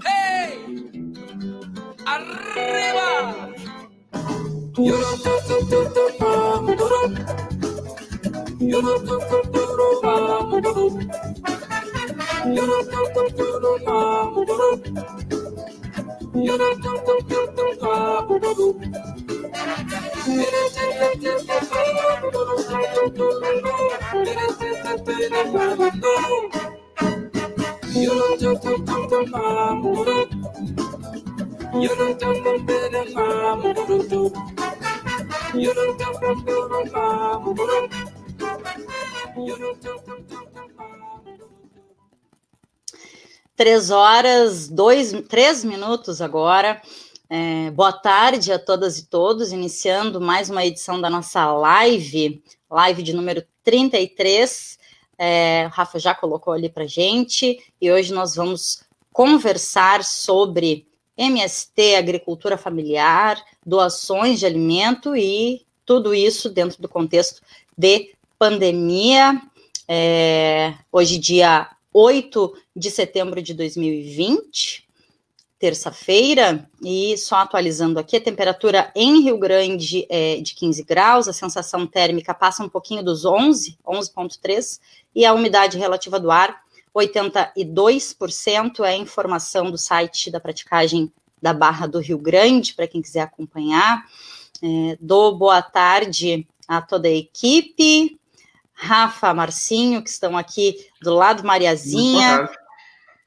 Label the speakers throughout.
Speaker 1: Hey! Arriba!
Speaker 2: Três horas, 3 minutos agora. Boa tarde a todas e todos, iniciando mais uma edição da nossa live de número 33. O Rafa já colocou ali para gente, e hoje nós vamos conversar sobre MST, agricultura familiar, doações de alimento e tudo isso dentro do contexto de pandemia. Hoje, dia 8 de setembro de 2020, terça-feira, e só atualizando aqui, a temperatura em Rio Grande é de 15 graus, a sensação térmica passa um pouquinho dos 11,3, e a umidade relativa do ar, 82%, é a informação do site da praticagem da Barra do Rio Grande, para quem quiser acompanhar. Dou boa tarde a toda a equipe, Rafa, Marcinho, que estão aqui do lado, Mariazinha,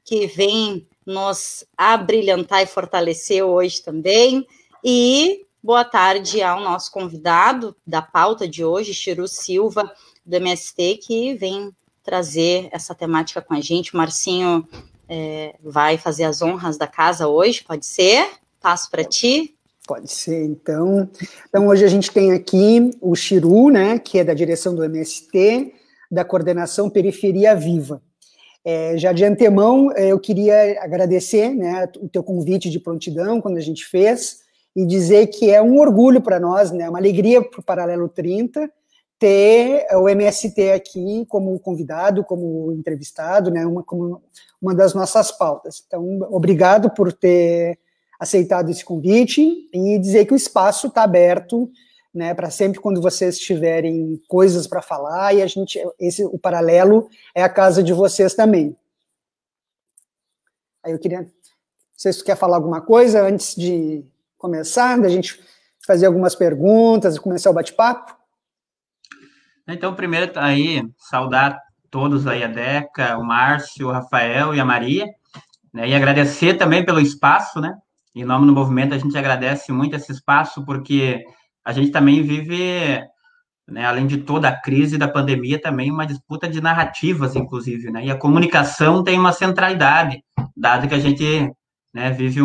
Speaker 2: que vem nos abrilhantar e fortalecer hoje também, e boa tarde ao nosso convidado da pauta de hoje, Chiru Silva, do MST, que vem trazer essa temática com a gente. O Marcinho vai fazer as honras da casa hoje, pode ser? Passo para ti.
Speaker 3: Pode ser, então hoje a gente tem aqui o Chiru, né, que é da direção do MST, da coordenação Periferia Viva. Já de antemão, eu queria agradecer, né, o teu convite de prontidão, quando a gente fez, e dizer que é um orgulho para nós, né, uma alegria para o Paralelo 30, ter o MST aqui como convidado, como entrevistado, né, como uma das nossas pautas. Então, obrigado por ter aceitado esse convite e dizer que o espaço está aberto, né, para sempre quando vocês tiverem coisas para falar, e o Paralelo é a casa de vocês também. Aí eu queria, não sei se tu quer falar alguma coisa antes de começar, da gente fazer algumas perguntas e começar o bate-papo.
Speaker 4: Então, primeiro aí, saudar todos aí, a Deca, o Márcio, o Rafael e a Maria, né, e agradecer também pelo espaço, né, em nome do movimento a gente agradece muito esse espaço, porque a gente também vive, né, além de toda a crise da pandemia, também uma disputa de narrativas, inclusive, né, e a comunicação tem uma centralidade, dado que a gente, né, vive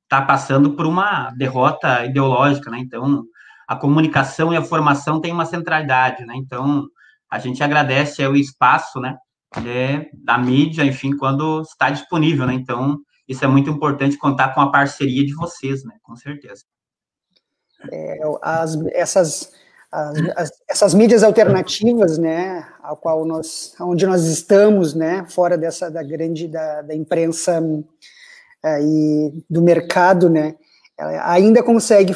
Speaker 4: está passando por uma derrota ideológica, né, então a comunicação e a formação têm uma centralidade, né, então a gente agradece o espaço, né, da mídia, enfim, quando está disponível, né, então isso é muito importante, contar com a parceria de vocês, né, com certeza.
Speaker 3: Essas mídias alternativas, né, onde nós estamos, né, fora da imprensa e do mercado, né, ainda consegue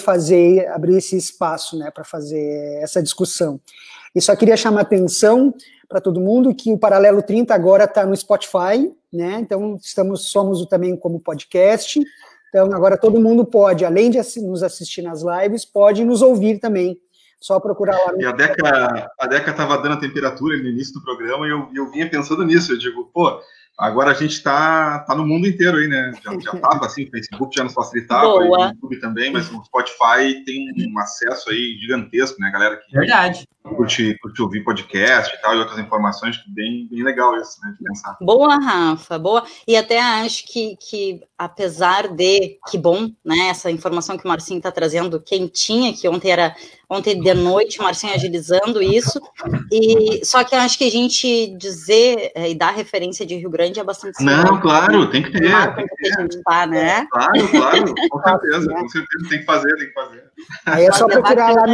Speaker 3: abrir esse espaço, né, para fazer essa discussão. E só queria chamar a atenção para todo mundo que o Paralelo 30 agora está no Spotify, né, então somos também como podcast. Então, agora todo mundo pode, além de nos assistir nas lives, pode nos ouvir também. Só procurar lá.
Speaker 5: E a Deca estava dando a temperatura no início do programa e eu vinha pensando nisso. Eu digo, pô, agora a gente está no mundo inteiro aí, né? Já estava assim, o Facebook já nos facilitava, o YouTube também, mas o Spotify tem um acesso aí gigantesco, né, galera? Que
Speaker 4: verdade.
Speaker 5: Curte ouvir podcast e tal, e outras informações, bem legal isso, né, de pensar.
Speaker 2: Boa, Rafa, boa. E até acho que apesar de, que bom, né, essa informação que o Marcinho está trazendo quentinha, que ontem de noite, o Marcinho agilizando isso, e só que eu acho que a gente dizer e dar referência de Rio Grande é bastante
Speaker 5: simbólico. Não, claro, tem que ter.
Speaker 2: Que a gente tá, né?
Speaker 5: Claro, com certeza, tem que fazer.
Speaker 3: Aí é só procurar lá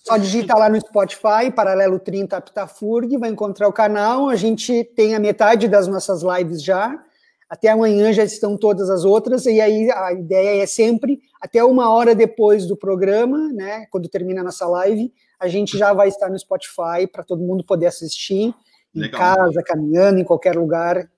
Speaker 3: Só digita lá no Spotify, Paralelo 30 Aptafurg, vai encontrar o canal. A gente tem a metade das nossas lives já. Até amanhã já estão todas as outras. E aí a ideia é sempre, até 1 hora depois do programa, né, quando termina a nossa live, a gente já vai estar no Spotify para todo mundo poder assistir. Legal. Em casa, caminhando, em qualquer lugar.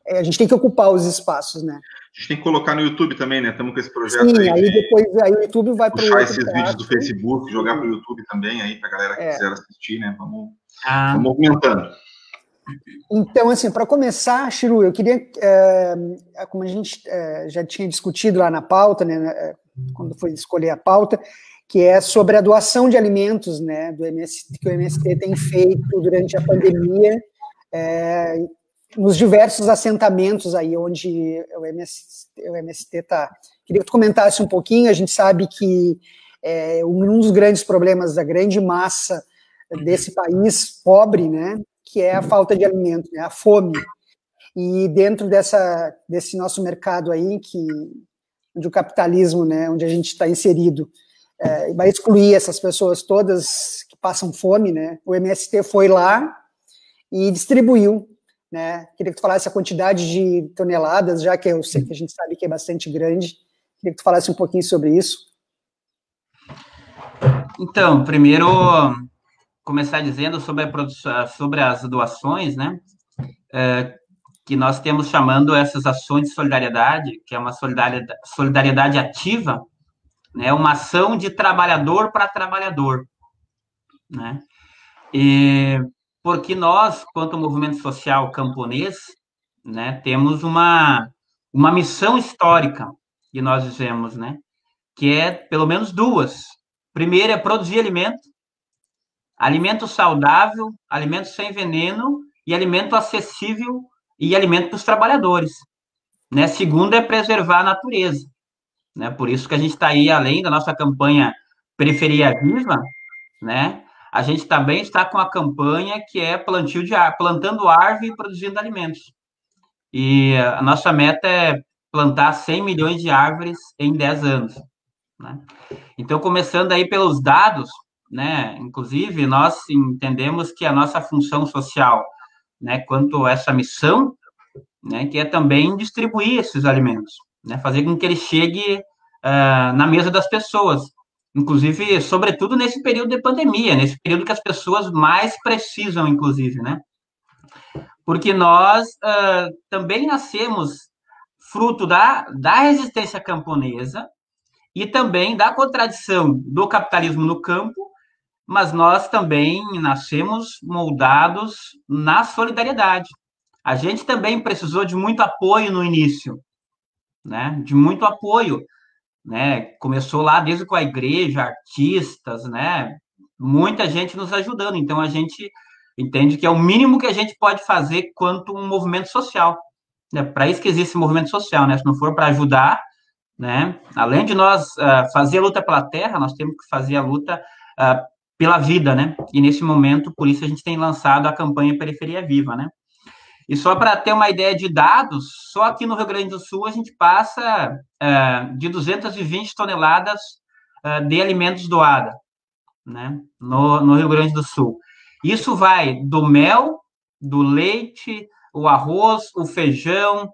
Speaker 3: A gente tem que ocupar os espaços, né? A
Speaker 5: gente tem que colocar no YouTube também, né? Estamos com esse projeto.
Speaker 3: Sim, aí depois o YouTube vai para o
Speaker 5: puxar esses vídeos do Facebook, jogar para o YouTube também, aí para a galera que quiser assistir, né? Vamos movimentando.
Speaker 3: Então, assim, para começar, Chiru, eu queria, como a gente já tinha discutido lá na pauta, né? Quando foi escolher a pauta, que é sobre a doação de alimentos, né? Que o MST tem feito durante a pandemia, nos diversos assentamentos aí onde o MST está. Queria que tu comentasse um pouquinho. A gente sabe que um dos grandes problemas da grande massa desse país pobre, né, que é a falta de alimento, né, a fome. E dentro desse nosso mercado aí, onde o capitalismo, né, onde a gente está inserido, vai excluir essas pessoas todas que passam fome, né, o MST foi lá e distribuiu, né? Queria que tu falasse a quantidade de toneladas, já que eu sei que a gente sabe que é bastante grande. Queria que tu falasse um pouquinho sobre isso.
Speaker 4: Então, primeiro, começar dizendo sobre sobre as doações, né? Que nós temos chamando essas ações de solidariedade, que é uma solidariedade ativa, né? Uma ação de trabalhador para trabalhador, né? Porque nós, quanto movimento social camponês, né, temos uma missão histórica que nós dizemos, né, que é pelo menos duas. Primeiro é produzir alimento saudável, alimento sem veneno e alimento acessível e alimento para os trabalhadores. Né? Segundo é preservar a natureza. Né? Por isso que a gente está aí, além da nossa campanha Periferia Viva, né, a gente também está com a campanha que é plantio de árvore, plantando árvore e produzindo alimentos. E a nossa meta é plantar 100 milhões de árvores em 10 anos. Né? Então, começando aí pelos dados, né, inclusive, nós entendemos que a nossa função social, né, quanto a essa missão, né, que é também distribuir esses alimentos, né, fazer com que ele chegue na mesa das pessoas. Inclusive, sobretudo nesse período de pandemia, nesse período que as pessoas mais precisam, inclusive, né? Porque nós também nascemos fruto da resistência camponesa e também da contradição do capitalismo no campo, mas nós também nascemos moldados na solidariedade. A gente também precisou de muito apoio no início, né? De muito apoio. Né, começou lá desde com a igreja, artistas, né, muita gente nos ajudando, então a gente entende que é o mínimo que a gente pode fazer quanto um movimento social, né, para isso que existe movimento social, né, se não for para ajudar, né, além de nós fazer a luta pela terra, nós temos que fazer a luta pela vida, né, e nesse momento, por isso a gente tem lançado a campanha Periferia Viva, né. E só para ter uma ideia de dados, só aqui no Rio Grande do Sul a gente passa de 220 toneladas de alimentos doados, né, no Rio Grande do Sul. Isso vai do mel, do leite, o arroz, o feijão,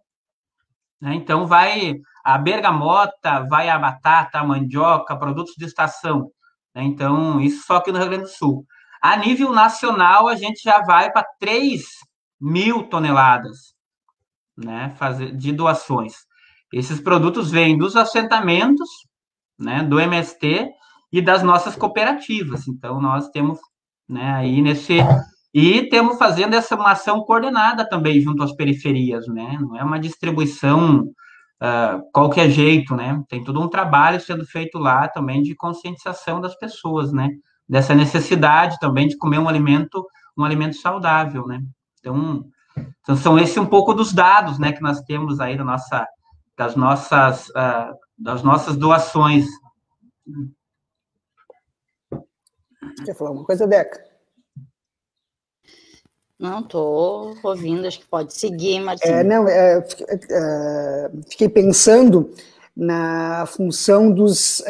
Speaker 4: né, então vai a bergamota, vai a batata, a mandioca, produtos de estação. Né, então, isso só aqui no Rio Grande do Sul. A nível nacional, a gente já vai para 3.000 toneladas, né, de doações. Esses produtos vêm dos assentamentos, né, do MST e das nossas cooperativas. Então, nós temos, né, aí e temos fazendo uma ação coordenada também junto às periferias, né, não é uma distribuição qualquer jeito, né, tem todo um trabalho sendo feito lá também de conscientização das pessoas, né, dessa necessidade também de comer um alimento saudável, né. Então são esses um pouco dos dados, né, que nós temos aí das nossas doações.
Speaker 3: Quer falar alguma coisa, Deca?
Speaker 2: Não, estou ouvindo, acho que pode seguir, Marcinho.
Speaker 3: Fiquei pensando, na função dos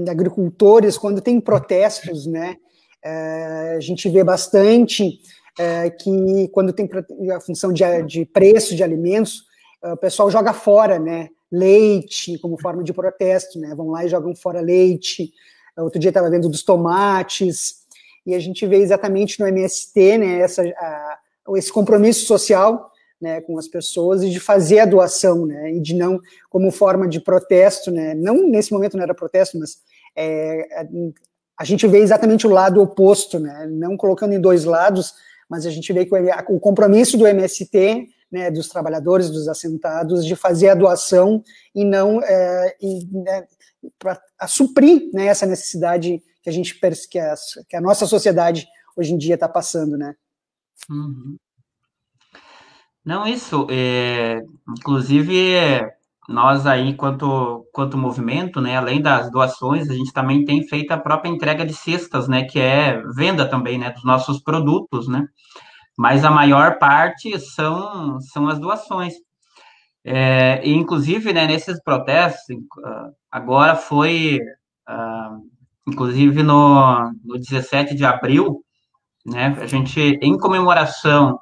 Speaker 3: agricultores quando tem protestos, né? A gente vê bastante que quando tem a função de preço de alimentos, o pessoal joga fora, né? Leite como forma de protesto, né? Vão lá e jogam fora leite. Outro dia estava vendo dos tomates, e a gente vê exatamente no MST, né, esse compromisso social, né, com as pessoas, e de fazer a doação, né, e de não, como forma de protesto, né, não nesse momento não era protesto, mas a gente vê exatamente o lado oposto, né, não colocando em dois lados, mas a gente vê que o compromisso do MST, né, dos trabalhadores, dos assentados, de fazer a doação e não para suprir, né, essa necessidade que a gente que a nossa sociedade hoje em dia está passando, né?
Speaker 4: Uhum. Não, isso, inclusive, nós aí, quanto movimento, né, além das doações, a gente também tem feito a própria entrega de cestas, né, que é venda também, né, dos nossos produtos, né, mas a maior parte são as doações. E, inclusive, né, nesses protestos, agora foi, inclusive no 17 de abril, né, a gente, em comemoração,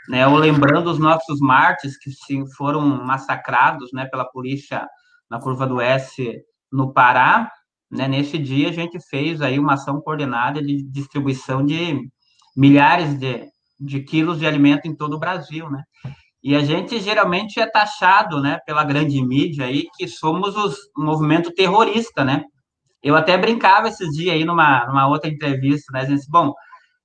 Speaker 4: né, ou lembrando os nossos mártires que foram massacrados, né, pela polícia na Curva do S, no Pará, né, nesse dia a gente fez aí uma ação coordenada de distribuição de milhares de quilos de alimento em todo o Brasil, né, e a gente geralmente é taxado, né, pela grande mídia aí que somos um movimento terrorista, né, eu até brincava esses dias aí numa outra entrevista, né, disse, bom,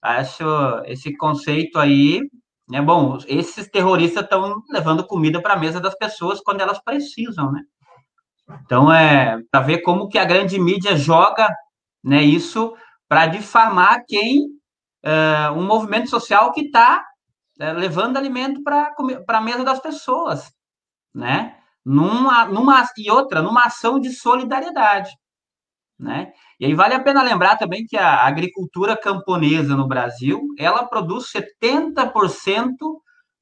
Speaker 4: acho esse conceito aí, né, bom, esses terroristas estão levando comida para a mesa das pessoas quando elas precisam, né? Então, para ver como que a grande mídia joga, né, isso para difamar um movimento social que está levando alimento para a mesa das pessoas, né? Numa ação de solidariedade, né? E aí vale a pena lembrar também que a agricultura camponesa no Brasil, ela produz 70%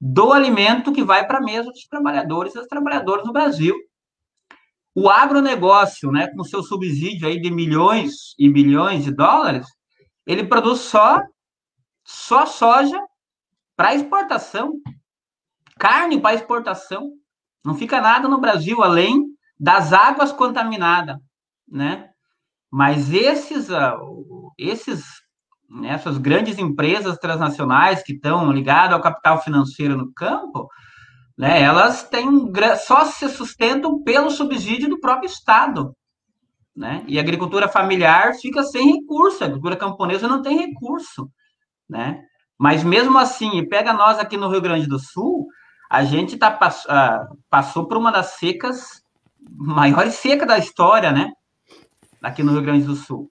Speaker 4: do alimento que vai para a mesa dos trabalhadores e das trabalhadoras no Brasil. O agronegócio, né, com seu subsídio aí de milhões e bilhões de dólares, ele produz só soja para exportação, carne para exportação. Não fica nada no Brasil além das águas contaminadas, né? Mas essas grandes empresas transnacionais que estão ligadas ao capital financeiro no campo, né, elas só se sustentam pelo subsídio do próprio Estado, né? E a agricultura familiar fica sem recurso, a agricultura camponesa não tem recurso, né? Mas mesmo assim, pega nós aqui no Rio Grande do Sul, a gente passou por uma das maiores secas da história, né? Aqui no Rio Grande do Sul.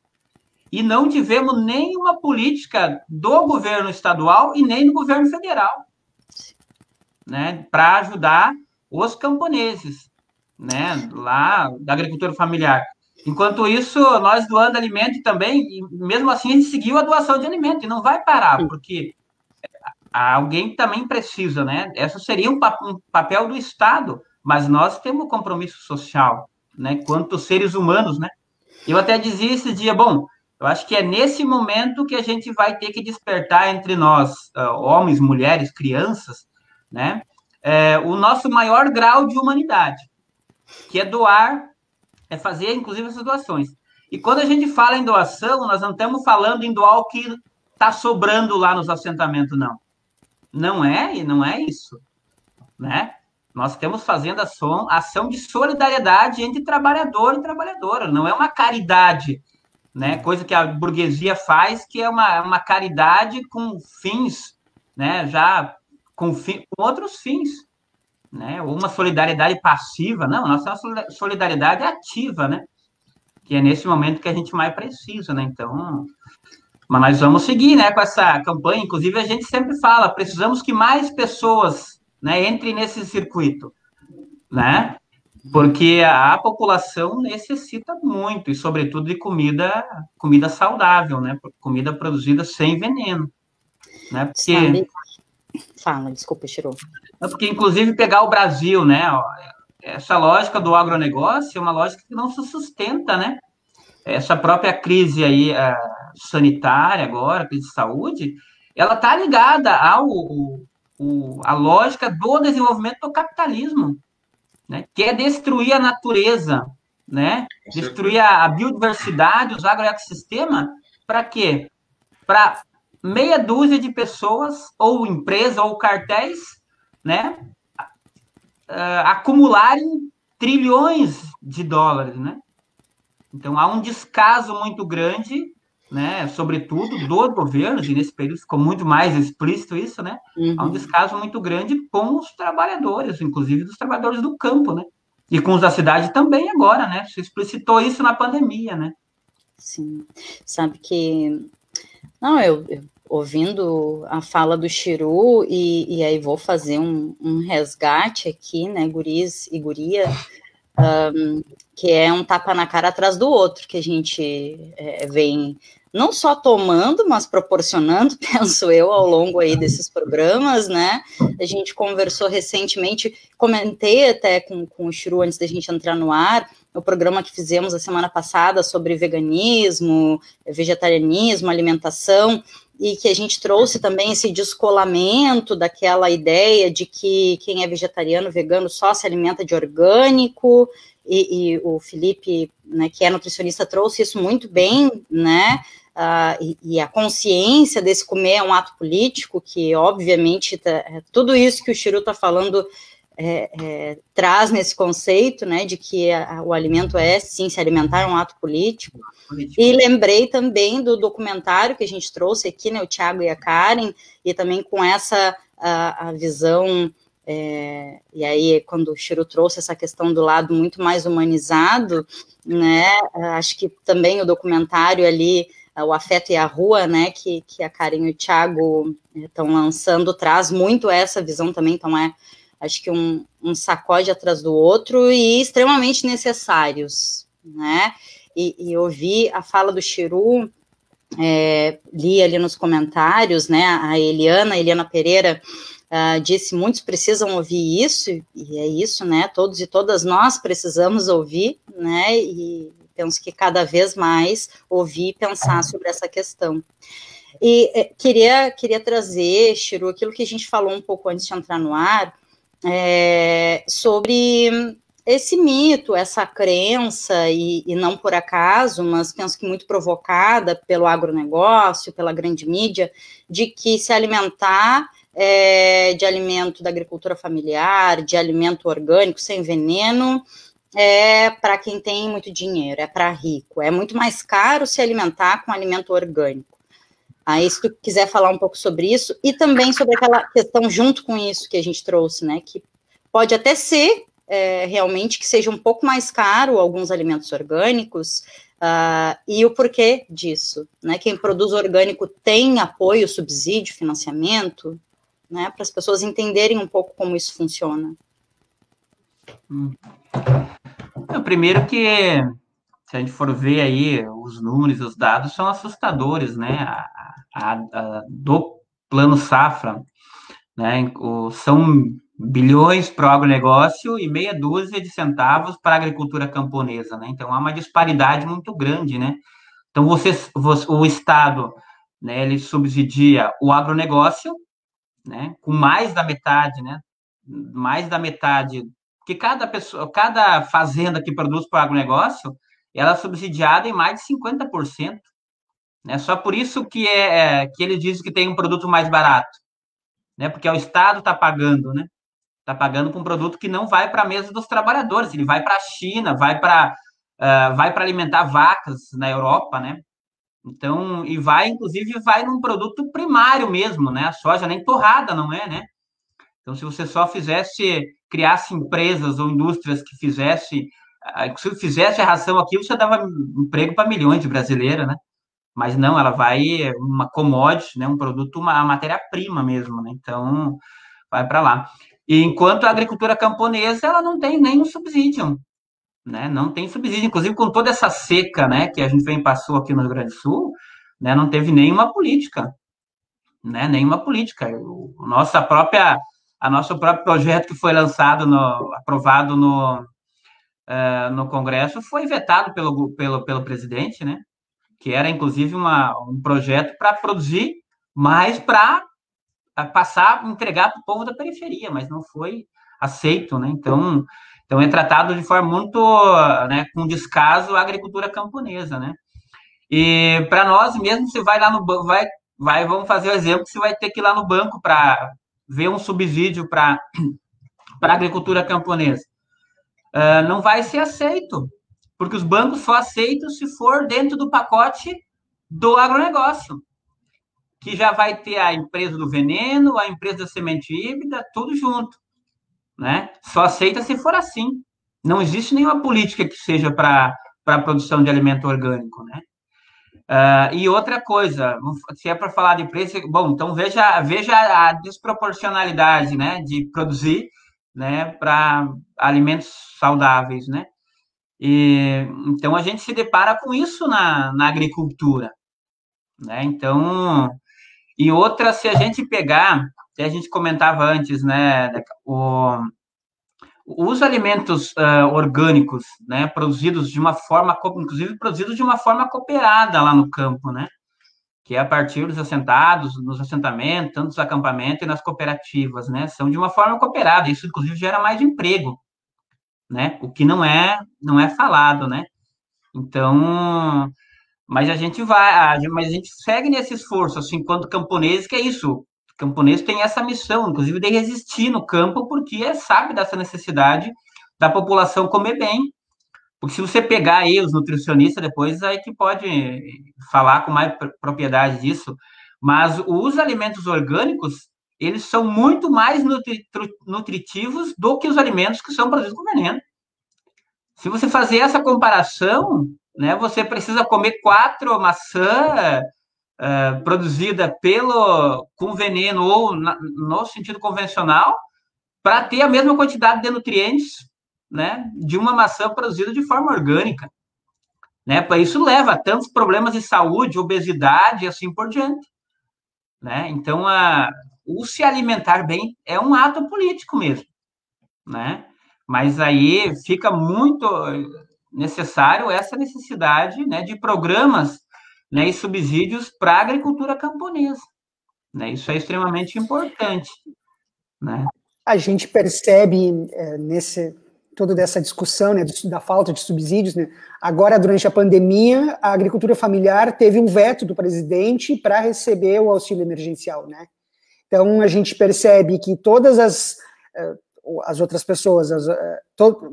Speaker 4: E não tivemos nenhuma política do governo estadual e nem do governo federal, né, para ajudar os camponeses, né, lá da agricultura familiar. Enquanto isso, nós doando alimento também, e mesmo assim a gente seguiu a doação de alimento, e não vai parar, porque alguém também precisa, né? Esse seria um papel do Estado, mas nós temos um compromisso social, né, quanto seres humanos, né? Eu até dizia esse dia, bom, eu acho que é nesse momento que a gente vai ter que despertar entre nós, homens, mulheres, crianças, né, o nosso maior grau de humanidade, que é doar, é fazer, inclusive, essas doações. E quando a gente fala em doação, nós não estamos falando em doar o que está sobrando lá nos assentamentos, não. Não é isso, né? Nós estamos fazendo ação de solidariedade entre trabalhador e trabalhadora. Não é uma caridade, né? Coisa que a burguesia faz, que é uma caridade com fins, né? Já com outros fins, né? Ou uma solidariedade passiva. Não, nossa solidariedade é ativa, né? Que é nesse momento que a gente mais precisa, né? Então, mas nós vamos seguir, né, com essa campanha. Inclusive, a gente sempre fala, precisamos que mais pessoas, né, entrem nesse circuito, né? Porque a população necessita muito, e sobretudo de comida saudável, né? Comida produzida sem veneno, né? Porque...
Speaker 2: Fala, desculpa, Chiro.
Speaker 4: Porque, inclusive, pegar o Brasil, né? essa lógica do agronegócio é uma lógica que não se sustenta, né? Essa própria crise aí sanitária agora, crise de saúde, ela está ligada à lógica do desenvolvimento do capitalismo, né? Que é destruir a natureza, né? Destruir a biodiversidade, os agroecossistemas, para quê? Para meia dúzia de pessoas, ou empresas, ou cartéis, né? Acumularem trilhões de dólares, né? Então, há um descaso muito grande, né, sobretudo dos governos, e nesse período ficou muito mais explícito isso, né? Há um descaso muito grande com os trabalhadores, inclusive dos trabalhadores do campo, né? E com os da cidade também agora, né? Se explicitou isso na pandemia, né?
Speaker 2: Sim. Sabe que... Não, eu ouvindo a fala do Chiru, e aí vou fazer um resgate aqui, né, guris e guria, que é um tapa na cara atrás do outro, que a gente vem não só tomando, mas proporcionando, penso eu, ao longo aí desses programas, né? A gente conversou recentemente, comentei até com o Chiru antes da gente entrar no ar, o programa que fizemos a semana passada sobre veganismo, vegetarianismo, alimentação, e que a gente trouxe também esse descolamento daquela ideia de que quem é vegetariano, vegano, só se alimenta de orgânico, e o Felipe, né, que é nutricionista, trouxe isso muito bem, né, e a consciência desse comer é um ato político, que obviamente tudo isso que o Chiru está falando traz nesse conceito, né, de que o alimento sim, se alimentar é um ato político. E lembrei também do documentário que a gente trouxe aqui, né, o Thiago e a Karen, e também com essa a visão, e aí quando o Chiru trouxe essa questão do lado muito mais humanizado, né, acho que também o documentário ali, o Afeto e a Rua, né, que a Karen e o Thiago estão lançando, traz muito essa visão também, então acho que um sacode atrás do outro e extremamente necessários, né? E ouvi a fala do Chiru, li ali nos comentários, né? A Eliana Pereira disse: muitos precisam ouvir isso, e é isso, né? Todos e todas nós precisamos ouvir, né? E penso que cada vez mais ouvir e pensar sobre essa questão. E queria trazer, Chiru, aquilo que a gente falou um pouco antes de entrar no ar, sobre esse mito, essa crença, e não por acaso, mas penso que muito provocada pelo agronegócio, pela grande mídia, de que se alimentar de alimento da agricultura familiar, de alimento orgânico, sem veneno, é para quem tem muito dinheiro, é para rico. É muito mais caro se alimentar com alimento orgânico. Aí, se tu quiser falar um pouco sobre isso, e também sobre aquela questão junto com isso que a gente trouxe, né, que pode até ser realmente que seja um pouco mais caro alguns alimentos orgânicos, e o porquê disso, né, quem produz orgânico tem apoio, subsídio, financiamento, né, para as pessoas entenderem um pouco como isso funciona.
Speaker 4: Primeiro que, se a gente for ver aí, os números, os dados são assustadores, né, do Plano Safra, né, são bilhões para o agronegócio e meia dúzia de centavos para a agricultura camponesa, né, então há uma disparidade muito grande, né, então o Estado, né, ele subsidia o agronegócio, né, com mais da metade, porque cada fazenda que produz para o agronegócio, ela é subsidiada em mais de 50%. Né? Só por isso que ele diz que tem um produto mais barato, né? Porque o Estado está pagando, né? Está pagando com um produto que não vai para a mesa dos trabalhadores, ele vai para a China, vai para alimentar vacas na Europa, né? Então, inclusive, vai num produto primário mesmo, né? A soja nem torrada, não é, né? Então, se você só criasse empresas ou indústrias que fizesse a ração aqui, você dava emprego para milhões de brasileiros, né? Mas não, ela vai uma commodity, né? Um produto, uma matéria-prima mesmo, né? Então, vai para lá. E enquanto a agricultura camponesa, ela não tem nenhum subsídio, né? Não tem subsídio, inclusive com toda essa seca, né? Que a gente passou aqui no Rio Grande do Sul, né? Não teve nenhuma política, né? Nenhuma política. Nossa própria a nosso próprio projeto que foi lançado, aprovado no Congresso, foi vetado pelo presidente, né? Que era, inclusive, um projeto para produzir mais para entregar para o povo da periferia, mas não foi aceito, né? Então é tratado de forma muito, né, com descaso a agricultura camponesa, né? E para nós mesmo, você vai lá no banco, vamos fazer o exemplo, você vai ter que ir lá no banco para ver um subsídio para a agricultura camponesa. Não vai ser aceito, porque os bancos só aceitam se for dentro do pacote do agronegócio, que já vai ter a empresa do veneno, a empresa da semente híbrida, tudo junto, né? Só aceita se for assim. Não existe nenhuma política que seja para a produção de alimento orgânico, né? E outra coisa, se é para falar de preço, bom, então veja a desproporcionalidade, né, de produzir, né, para alimentos saudáveis, né? Então a gente se depara com isso na agricultura, né? Então, e outra, se a gente pegar, a gente comentava antes, né, os alimentos orgânicos, né, produzidos de uma forma, inclusive produzidos de uma forma cooperada lá no campo, né, que é a partir dos assentados, nos assentamentos, tanto nos acampamentos e nas cooperativas, né, são de uma forma cooperada. Isso, inclusive, gera mais emprego, né, o que não é falado, né. Então, mas a gente segue nesse esforço, assim, enquanto camponeses, que é isso. O camponês tem essa missão, inclusive, de resistir no campo, porque sabe dessa necessidade da população comer bem. Porque se você pegar aí os nutricionistas depois, aí que pode falar com mais propriedade disso, mas os alimentos orgânicos, eles são muito mais nutritivos do que os alimentos que são produzidos com veneno. Se você fazer essa comparação, né, você precisa comer 4 maçãs produzida com veneno ou no sentido convencional para ter a mesma quantidade de nutrientes, né, de uma maçã produzida de forma orgânica, né? Para isso leva a tantos problemas de saúde, obesidade e assim por diante, né? Então, o se alimentar bem é um ato político mesmo, né? Mas aí fica muito necessário essa necessidade, né, de programas, né, e subsídios para a agricultura camponesa, né? Isso é extremamente importante, né?
Speaker 3: A gente percebe toda dessa discussão, né, da falta de subsídios, né? Agora, durante a pandemia, a agricultura familiar teve um veto do presidente para receber o auxílio emergencial, né? Então, a gente percebe que todas as outras pessoas,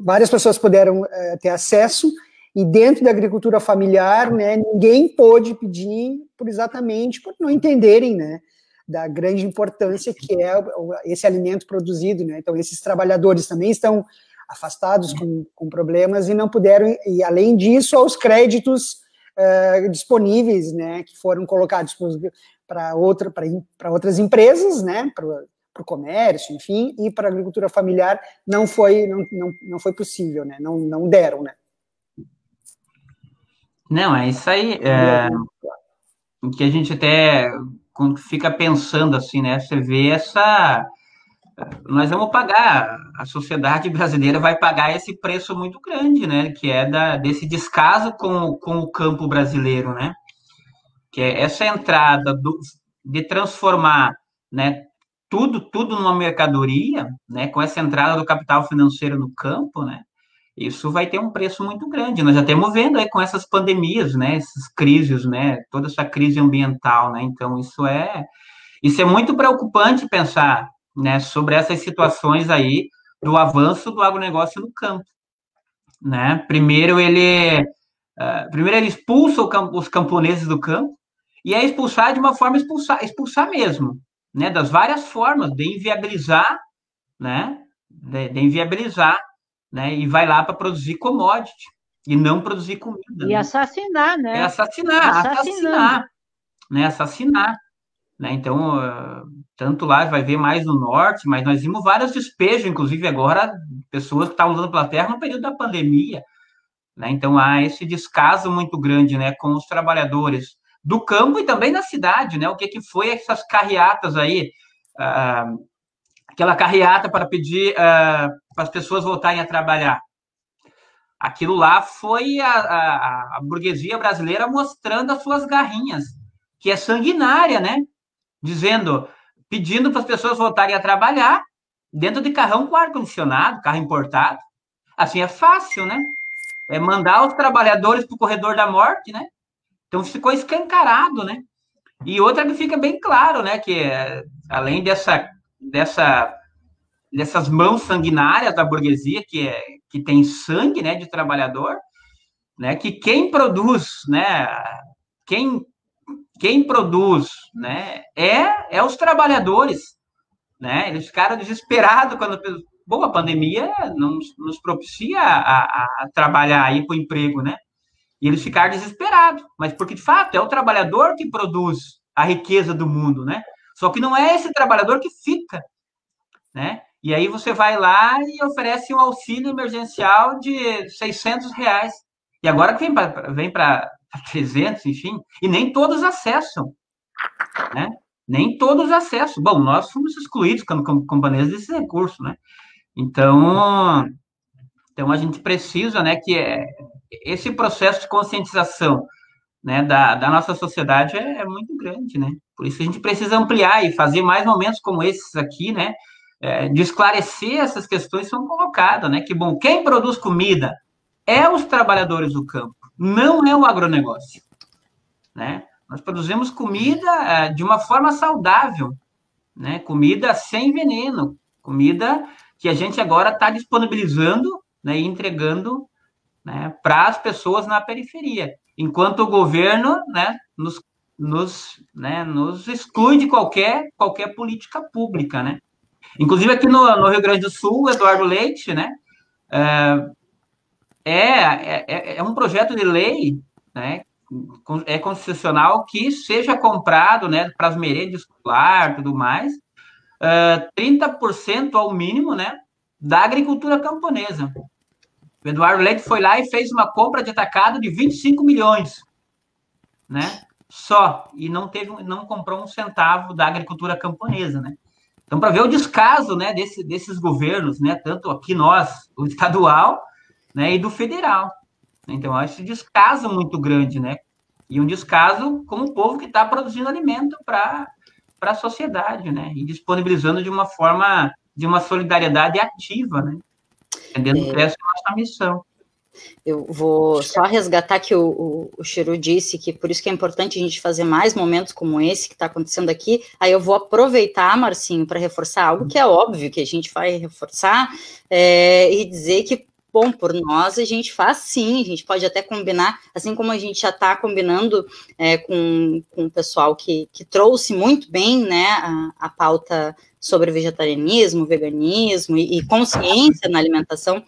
Speaker 3: várias pessoas puderam ter acesso, e dentro da agricultura familiar, né, ninguém pôde pedir exatamente por não entenderem, né, da grande importância que é esse alimento produzido, né? Então, esses trabalhadores também estão afastados com problemas e não puderam, e além disso, aos créditos disponíveis, né, que foram colocados para outras empresas, né, para o comércio, enfim, e para a agricultura familiar não foi possível, né, não deram, né.
Speaker 4: Não, é isso aí, que a gente até quando fica pensando assim, né, você vê nós vamos pagar, a sociedade brasileira vai pagar esse preço muito grande, né, que é desse descaso com o campo brasileiro, né, que é essa entrada de transformar, né, tudo numa mercadoria, né, com essa entrada do capital financeiro no campo, né, isso vai ter um preço muito grande. Nós já estamos vendo aí com essas pandemias, né, essas crises, né, toda essa crise ambiental, né, então isso é muito preocupante pensar, né, sobre essas situações aí do avanço do agronegócio no campo, né. Primeiro ele expulsa os camponeses do campo, e é expulsar de uma forma expulsar mesmo, né, das várias formas de inviabilizar, né, né, e vai lá para produzir commodity e não produzir comida.
Speaker 6: E né? Assassinar, né?
Speaker 4: É assassinar, né, assassinar. Né? Então, tanto lá vai ver mais no norte, mas nós vimos vários despejos, inclusive agora, pessoas que estavam usando pela terra no período da pandemia. Né? Então, há esse descaso muito grande, né, com os trabalhadores do campo e também da cidade, né? O que foi essas carreatas aí, aquela carreata para pedir para as pessoas voltarem a trabalhar. Aquilo lá foi a burguesia brasileira mostrando as suas garrinhas, que é sanguinária, né? Pedindo para as pessoas voltarem a trabalhar dentro de carrão com ar-condicionado, carro importado. Assim é fácil, né? É mandar os trabalhadores para o corredor da morte, né? Então ficou escancarado, né? E outra que fica bem claro, né? Que além dessas mãos sanguinárias da burguesia, que tem sangue, né, de trabalhador, né? Que quem produz, né? Quem produz, né? É os trabalhadores, né? Eles ficaram desesperados quando a pandemia não nos propicia a trabalhar aí para o emprego, né? E eles ficaram desesperados, mas porque, de fato, é o trabalhador que produz a riqueza do mundo, né? Só que não é esse trabalhador que fica, né? E aí você vai lá e oferece um auxílio emergencial de R$ 600. E agora que vem para 300, enfim, e nem todos acessam, né? Nem todos acessam. Bom, nós fomos excluídos como companhias desse recurso, né? Então a gente precisa, né, que esse processo de conscientização, né, da nossa sociedade é muito grande, né? Por isso a gente precisa ampliar e fazer mais momentos como esses aqui, né, de esclarecer essas questões que são colocadas, né? Que, bom, quem produz comida é os trabalhadores do campo, não é o agronegócio, né? Nós produzimos comida de uma forma saudável, né? Comida sem veneno, comida que a gente agora está disponibilizando, né, e entregando, né, para as pessoas na periferia, enquanto o governo, né, nos exclui de qualquer política pública, né? Inclusive aqui no Rio Grande do Sul, Eduardo Leite, né, é um projeto de lei, né, é constitucional que seja comprado, né, para as merendas escolar e tudo mais, 30% ao mínimo, né, da agricultura camponesa. O Eduardo Leite foi lá e fez uma compra de atacado de 25 milhões, né, só, e não comprou um centavo da agricultura camponesa, né. Então, para ver o descaso, né, desses governos, né, tanto aqui nós, o estadual, né, e do federal. Então, esse descaso muito grande, né, e um descaso com o povo que está produzindo alimento para a sociedade, né, e disponibilizando de uma forma, de uma solidariedade ativa, né, entendendo que essa é a nossa missão.
Speaker 2: Eu vou só resgatar que o Chiru disse que por isso que é importante a gente fazer mais momentos como esse que está acontecendo aqui. Aí eu vou aproveitar, Marcinho, para reforçar algo que é óbvio que a gente vai reforçar, e dizer que, bom, por nós a gente faz sim, a gente pode até combinar, assim como a gente já está combinando com o pessoal que trouxe muito bem, né, a pauta sobre vegetarianismo, veganismo e consciência na alimentação.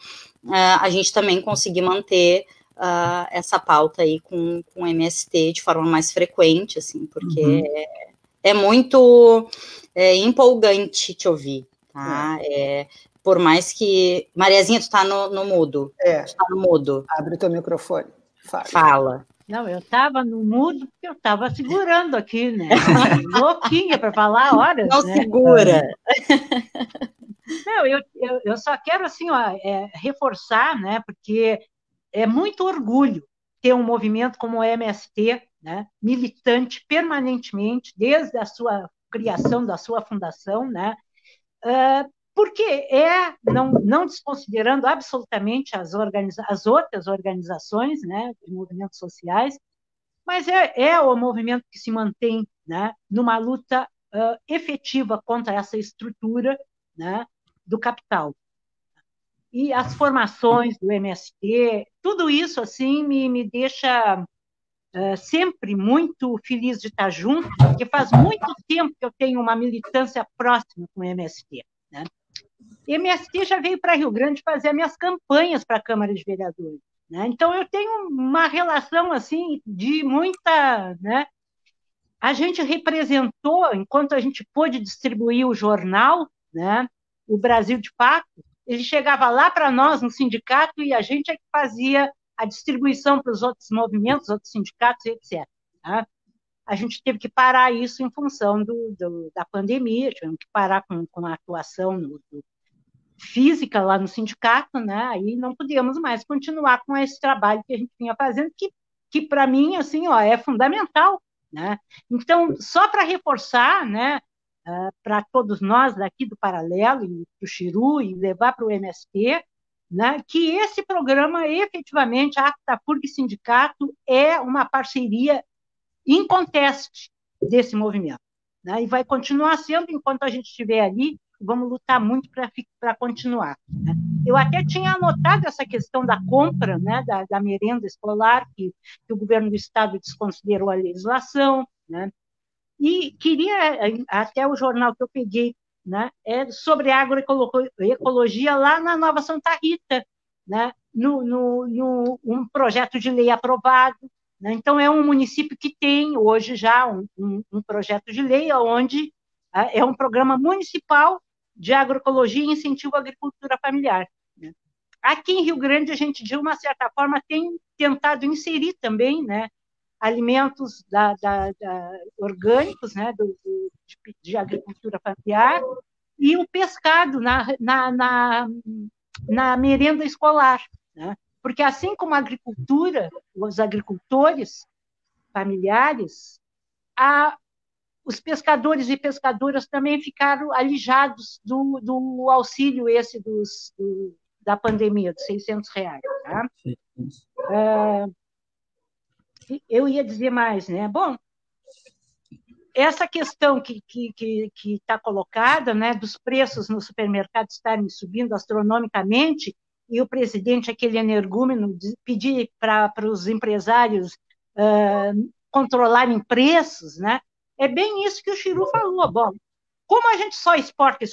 Speaker 2: A gente também conseguir manter essa pauta aí com o MST de forma mais frequente, assim, porque é muito empolgante te ouvir, tá? Por mais que... Mariazinha, tu tá no mudo. Tu tá no mudo.
Speaker 3: Abre o teu microfone.
Speaker 2: Fala.
Speaker 6: Não, eu estava no mudo porque eu estava segurando aqui, né? Louquinha para falar horas,
Speaker 2: Não,
Speaker 6: né?
Speaker 2: segura.
Speaker 6: Não, eu só quero, assim, reforçar, né? Porque é muito orgulho ter um movimento como o MST, né? Militante permanentemente, desde a sua criação, da sua fundação, né? Porque não desconsiderando absolutamente as outras organizações, né, de movimentos sociais, mas é o movimento que se mantém, né, numa luta efetiva contra essa estrutura, né, do capital. E as formações do MST, tudo isso assim me deixa sempre muito feliz de estar junto, porque faz muito tempo que eu tenho uma militância próxima com o MST, né? MST já veio para Rio Grande fazer minhas campanhas para a Câmara de Vereadores, né? Então eu tenho uma relação assim de muita, né? A gente representou, enquanto a gente pôde distribuir o jornal, né? O Brasil de Fato, ele chegava lá para nós no sindicato e a gente é que fazia a distribuição para os outros movimentos, outros sindicatos, etc. Tá? a gente teve que parar isso em função da pandemia, tivemos que parar com a atuação física lá no sindicato, né? Aí não podíamos mais continuar com esse trabalho que a gente vinha fazendo, que para mim, assim, ó, é fundamental, né? Então, só para reforçar, né, para todos nós daqui do Paralelo e do Chiru e levar para o MST, né, que esse programa, efetivamente, a ACTAFURG Sindicato é uma parceria inconteste desse movimento, né, e vai continuar sendo enquanto a gente estiver ali. Vamos lutar muito para continuar, né? Eu até tinha anotado essa questão da compra, né, da merenda escolar, que o governo do estado desconsiderou a legislação, né? E queria, até o jornal que eu peguei, né, sobre agroecologia lá na Nova Santa Rita, né, um projeto de lei aprovado, né? Então, é um município que tem hoje já um projeto de lei onde é um programa municipal de agroecologia e incentivo à agricultura familiar, né? Aqui em Rio Grande, a gente, de uma certa forma, tem tentado inserir também, né, alimentos orgânicos, né, de agricultura familiar, e o pescado na merenda escolar, né? Porque, assim como a agricultura, os agricultores familiares, os pescadores e pescadoras também ficaram alijados do auxílio esse da pandemia, dos R$600. Tá? Eu ia dizer mais, né? Bom, essa questão que está colocada, né, dos preços no supermercado estarem subindo astronomicamente, e o presidente, aquele energúmeno, pedir para os empresários controlarem preços, né? É bem isso que o Chiru falou. Bom, como a gente só exporta,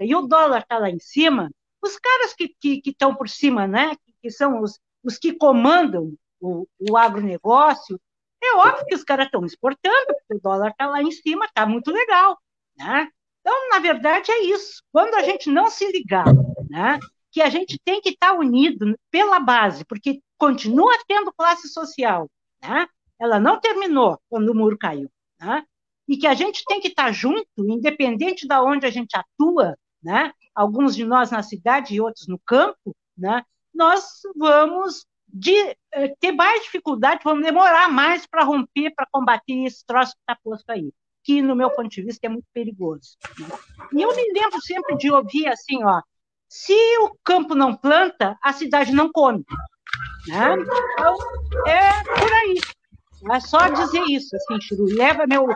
Speaker 6: e o dólar está lá em cima, os caras que estão por cima, né, que são os que comandam o agronegócio, é óbvio que os caras estão exportando, porque o dólar está lá em cima, está muito legal, né? Então, na verdade, é isso. Quando a gente não se ligar, né, que a gente tem que estar unido pela base, porque continua tendo classe social, né? Ela não terminou quando o muro caiu, né? E que a gente tem que estar junto, independente de onde a gente atua, né? Alguns de nós na cidade e outros no campo, né? Nós vamos ter mais dificuldade, vamos demorar mais para romper, para combater esse troço que está posto aí, que, no meu ponto de vista, é muito perigoso, né? E eu me lembro sempre de ouvir assim, ó, se o campo não planta, a cidade não come, né? Então, é por aí. É só dizer isso, assim, Chiru. Leva meu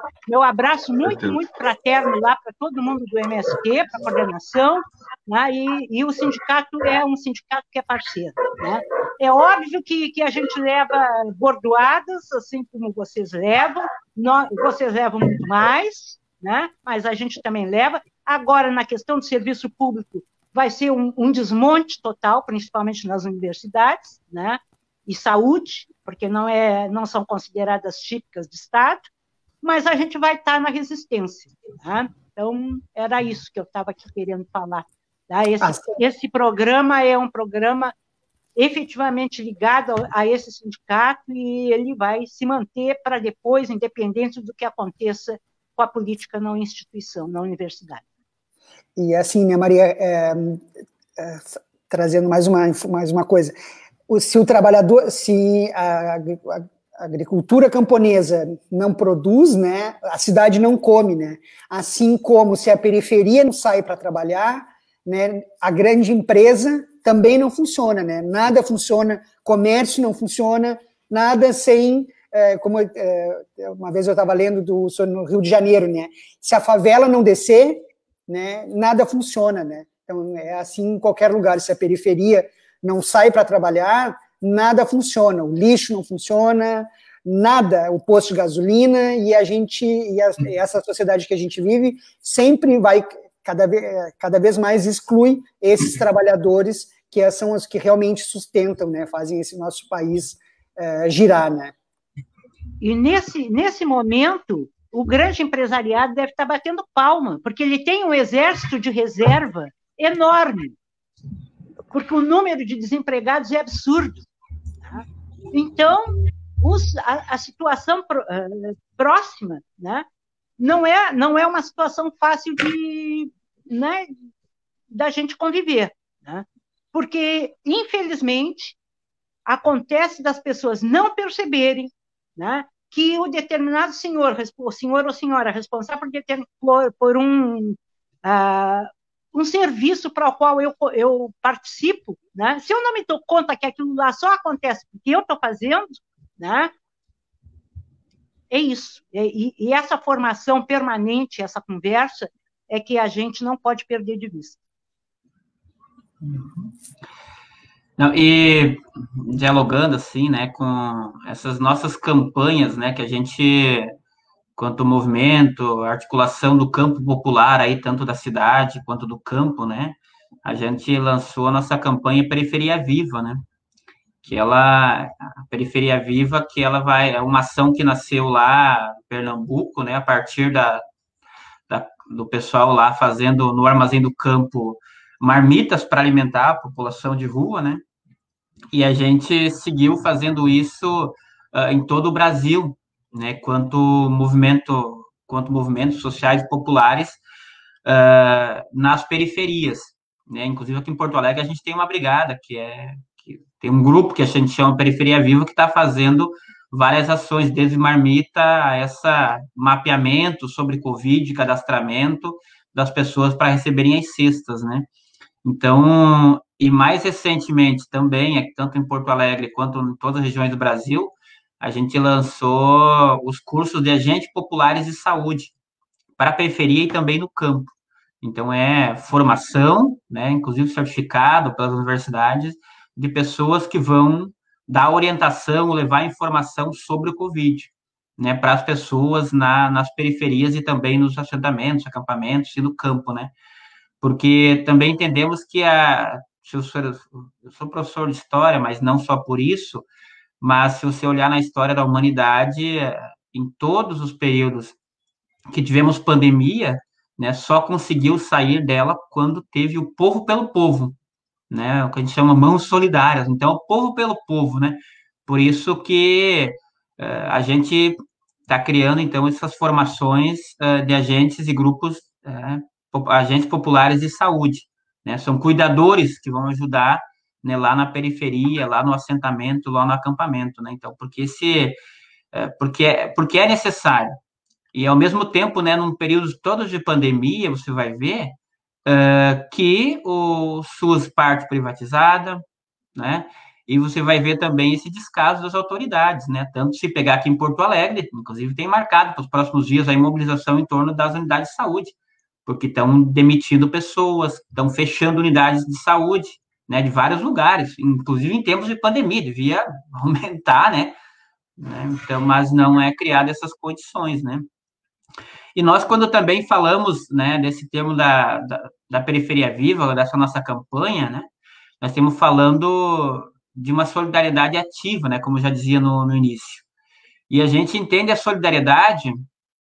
Speaker 6: abraço muito, muito fraterno lá para todo mundo do MST, para a coordenação, né? E o sindicato é um sindicato que é parceiro, né? É óbvio que a gente leva bordoadas, assim como vocês levam, vocês levam muito mais, né? Mas a gente também leva. Agora, na questão do serviço público, vai ser um desmonte total, principalmente nas universidades, né? E saúde, porque não são consideradas típicas de Estado, mas a gente vai estar na resistência, tá? Então, era isso que eu estava aqui querendo falar. Tá? Esse programa é um programa efetivamente ligado a esse sindicato e ele vai se manter para depois, independente do que aconteça com a política na instituição, na universidade.
Speaker 3: E assim, né, Maria, trazendo mais uma coisa, se o trabalhador, se a agricultura camponesa não produz, né, a cidade não come, né, assim como se a periferia não sai para trabalhar, né, a grande empresa também não funciona, né, nada funciona, comércio não funciona, nada sem, uma vez eu estava lendo no Rio de Janeiro, né, se a favela não descer, né, nada funciona, né, então é assim em qualquer lugar, se a periferia não sai para trabalhar, nada funciona, o lixo não funciona, nada, o posto de gasolina, e essa sociedade que a gente vive sempre vai, cada vez mais exclui esses trabalhadores que são os que realmente sustentam, né, fazem esse nosso país girar, né.
Speaker 6: E nesse momento, o grande empresariado deve estar batendo palma, porque ele tem um exército de reserva enorme, porque o número de desempregados é absurdo. Tá? Então, a situação próxima, né, não é uma situação fácil de, né, da gente conviver, né, porque, infelizmente, acontece das pessoas não perceberem, né, que o determinado senhor ou senhora responsável por um serviço para o qual eu participo, né, se eu não me dou conta que aquilo lá só acontece porque eu estou fazendo, né, é isso. E essa formação permanente, essa conversa, é que a gente não pode perder de vista.
Speaker 4: Não, e dialogando assim, né, com essas nossas campanhas, né, que a gente, quanto movimento, articulação do campo popular aí, tanto da cidade quanto do campo, né, a gente lançou a nossa campanha Periferia Viva, né, a Periferia Viva, que ela é uma ação que nasceu lá em Pernambuco, né, a partir do pessoal lá fazendo no Armazém do Campo marmitas para alimentar a população de rua, né, e a gente seguiu fazendo isso em todo o Brasil, né, quanto movimentos sociais e populares nas periferias, né, inclusive aqui em Porto Alegre a gente tem uma brigada que tem um grupo que a gente chama Periferia Viva que está fazendo várias ações, desde marmita a esse mapeamento sobre Covid, cadastramento das pessoas para receberem as cestas, né. Então, e mais recentemente também, tanto em Porto Alegre quanto em todas as regiões do Brasil, a gente lançou os cursos de agentes populares de saúde para a periferia e também no campo. Então, é formação, né, inclusive certificado pelas universidades, de pessoas que vão dar orientação, levar informação sobre o Covid, né, para as pessoas nas periferias e também nos assentamentos, acampamentos e no campo, né. Porque também entendemos que eu sou professor de história, mas não só por isso, mas se você olhar na história da humanidade, em todos os períodos que tivemos pandemia, né, só conseguiu sair dela quando teve o povo pelo povo, né, o que a gente chama mãos solidárias, então, o povo pelo povo, né, por isso que a gente está criando, então, essas formações de agentes e grupos agentes populares de saúde, né? São cuidadores que vão ajudar, né, lá na periferia, lá no assentamento, lá no acampamento, né? Então, porque é necessário. E, ao mesmo tempo, né, num período todos de pandemia, você vai ver que o SUS parte privatizada, né? E você vai ver também esse descaso das autoridades, né? Tanto se pegar aqui em Porto Alegre, inclusive tem marcado para os próximos dias a mobilização em torno das unidades de saúde, porque estão demitindo pessoas, estão fechando unidades de saúde, né, de vários lugares, inclusive em tempos de pandemia, devia aumentar, né, então, mas não é criada essas condições, né. E nós, quando também falamos, né, desse termo da periferia viva, dessa nossa campanha, né, nós estamos falando de uma solidariedade ativa, né, como eu já dizia no início. E a gente entende a solidariedade,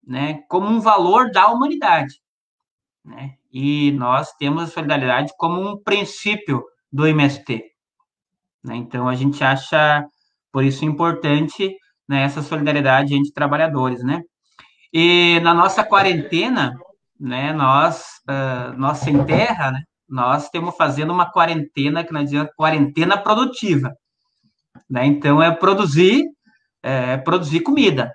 Speaker 4: né, como um valor da humanidade, né? E nós temos a solidariedade como um princípio do MST, né? Então, a gente acha, por isso, importante, né, essa solidariedade entre trabalhadores, né? E na nossa quarentena, né, nós sem terra, né, nós estamos fazendo uma quarentena, que nós dizemos quarentena produtiva, né? Então, é produzir comida,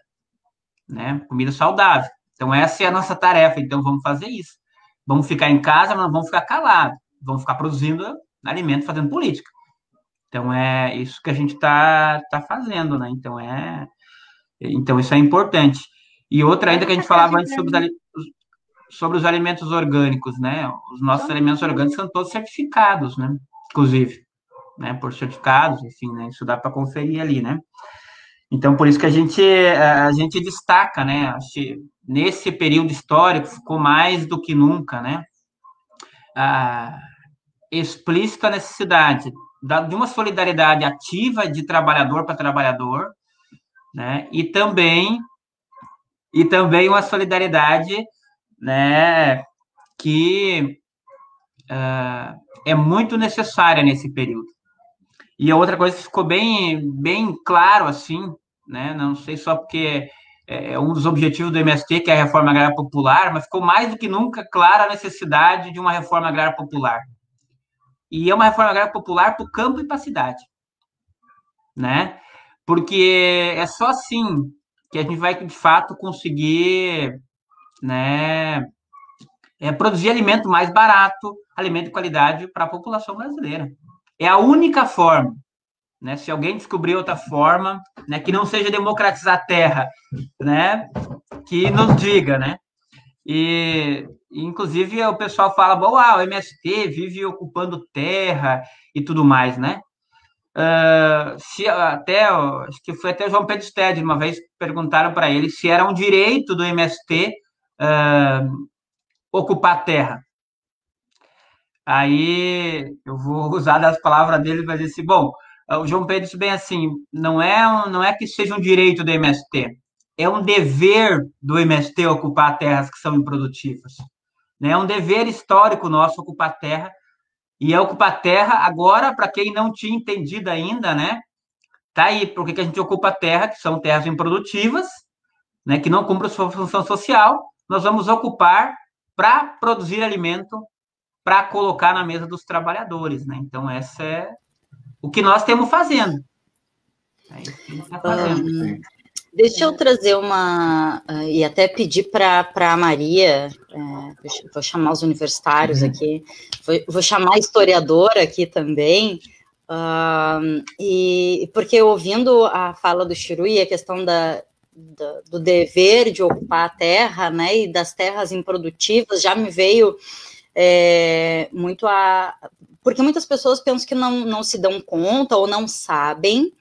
Speaker 4: né? Comida saudável. Então, essa é a nossa tarefa. Então, vamos fazer isso. Vamos ficar em casa, mas não vamos ficar calados. Vamos ficar produzindo alimento, fazendo política. Então, é isso que a gente tá fazendo, né? Então, isso é importante. E outra ainda que a gente falava antes sobre os alimentos orgânicos, né? Os nossos alimentos orgânicos são todos certificados, né? Inclusive, né? Por certificados, enfim, né? Isso dá para conferir ali, né? Então, por isso que a gente destaca, né? Acho que nesse período histórico ficou mais do que nunca, né? Explícita a necessidade de uma solidariedade ativa de trabalhador para trabalhador, né? E também uma solidariedade, né? Que é muito necessária nesse período. E a outra coisa que ficou bem claro, assim, né? Não sei só porque é um dos objetivos do MST, que é a reforma agrária popular, mas ficou mais do que nunca clara a necessidade de uma reforma agrária popular. E é uma reforma agrária popular para o campo e para a cidade, né? Porque é só assim que a gente vai, de fato, conseguir, né, produzir alimento mais barato, alimento de qualidade para a população brasileira. É a única forma, né? Se alguém descobrir outra forma, né, que não seja democratizar a terra, né, que nos diga, né? E inclusive o pessoal fala, o MST vive ocupando terra e tudo mais, né? Acho que foi até o João Pedro Stede, uma vez perguntaram para ele se era um direito do MST ocupar a terra. Aí eu vou usar das palavras dele para dizer assim, bom, o João Pedro disse bem assim, não é que seja um direito do MST, é um dever do MST ocupar terras que são improdutivas. Né? É um dever histórico nosso ocupar terra, e é ocupar terra agora, para quem não tinha entendido ainda, né? Tá aí, por que a gente ocupa terra, que são terras improdutivas, né, que não cumprem sua função social, nós vamos ocupar para produzir alimento, para colocar na mesa dos trabalhadores, né? Então, essa é o que nós estamos fazendo. É isso que a gente está fazendo.
Speaker 2: Deixa eu trazer e até pedir para a Maria, vou chamar os universitários aqui, vou chamar a historiadora aqui também, e porque ouvindo a fala do Chiru e a questão do dever de ocupar a terra, né, e das terras improdutivas, já me veio muito porque muitas pessoas pensam que não se dão conta ou não sabem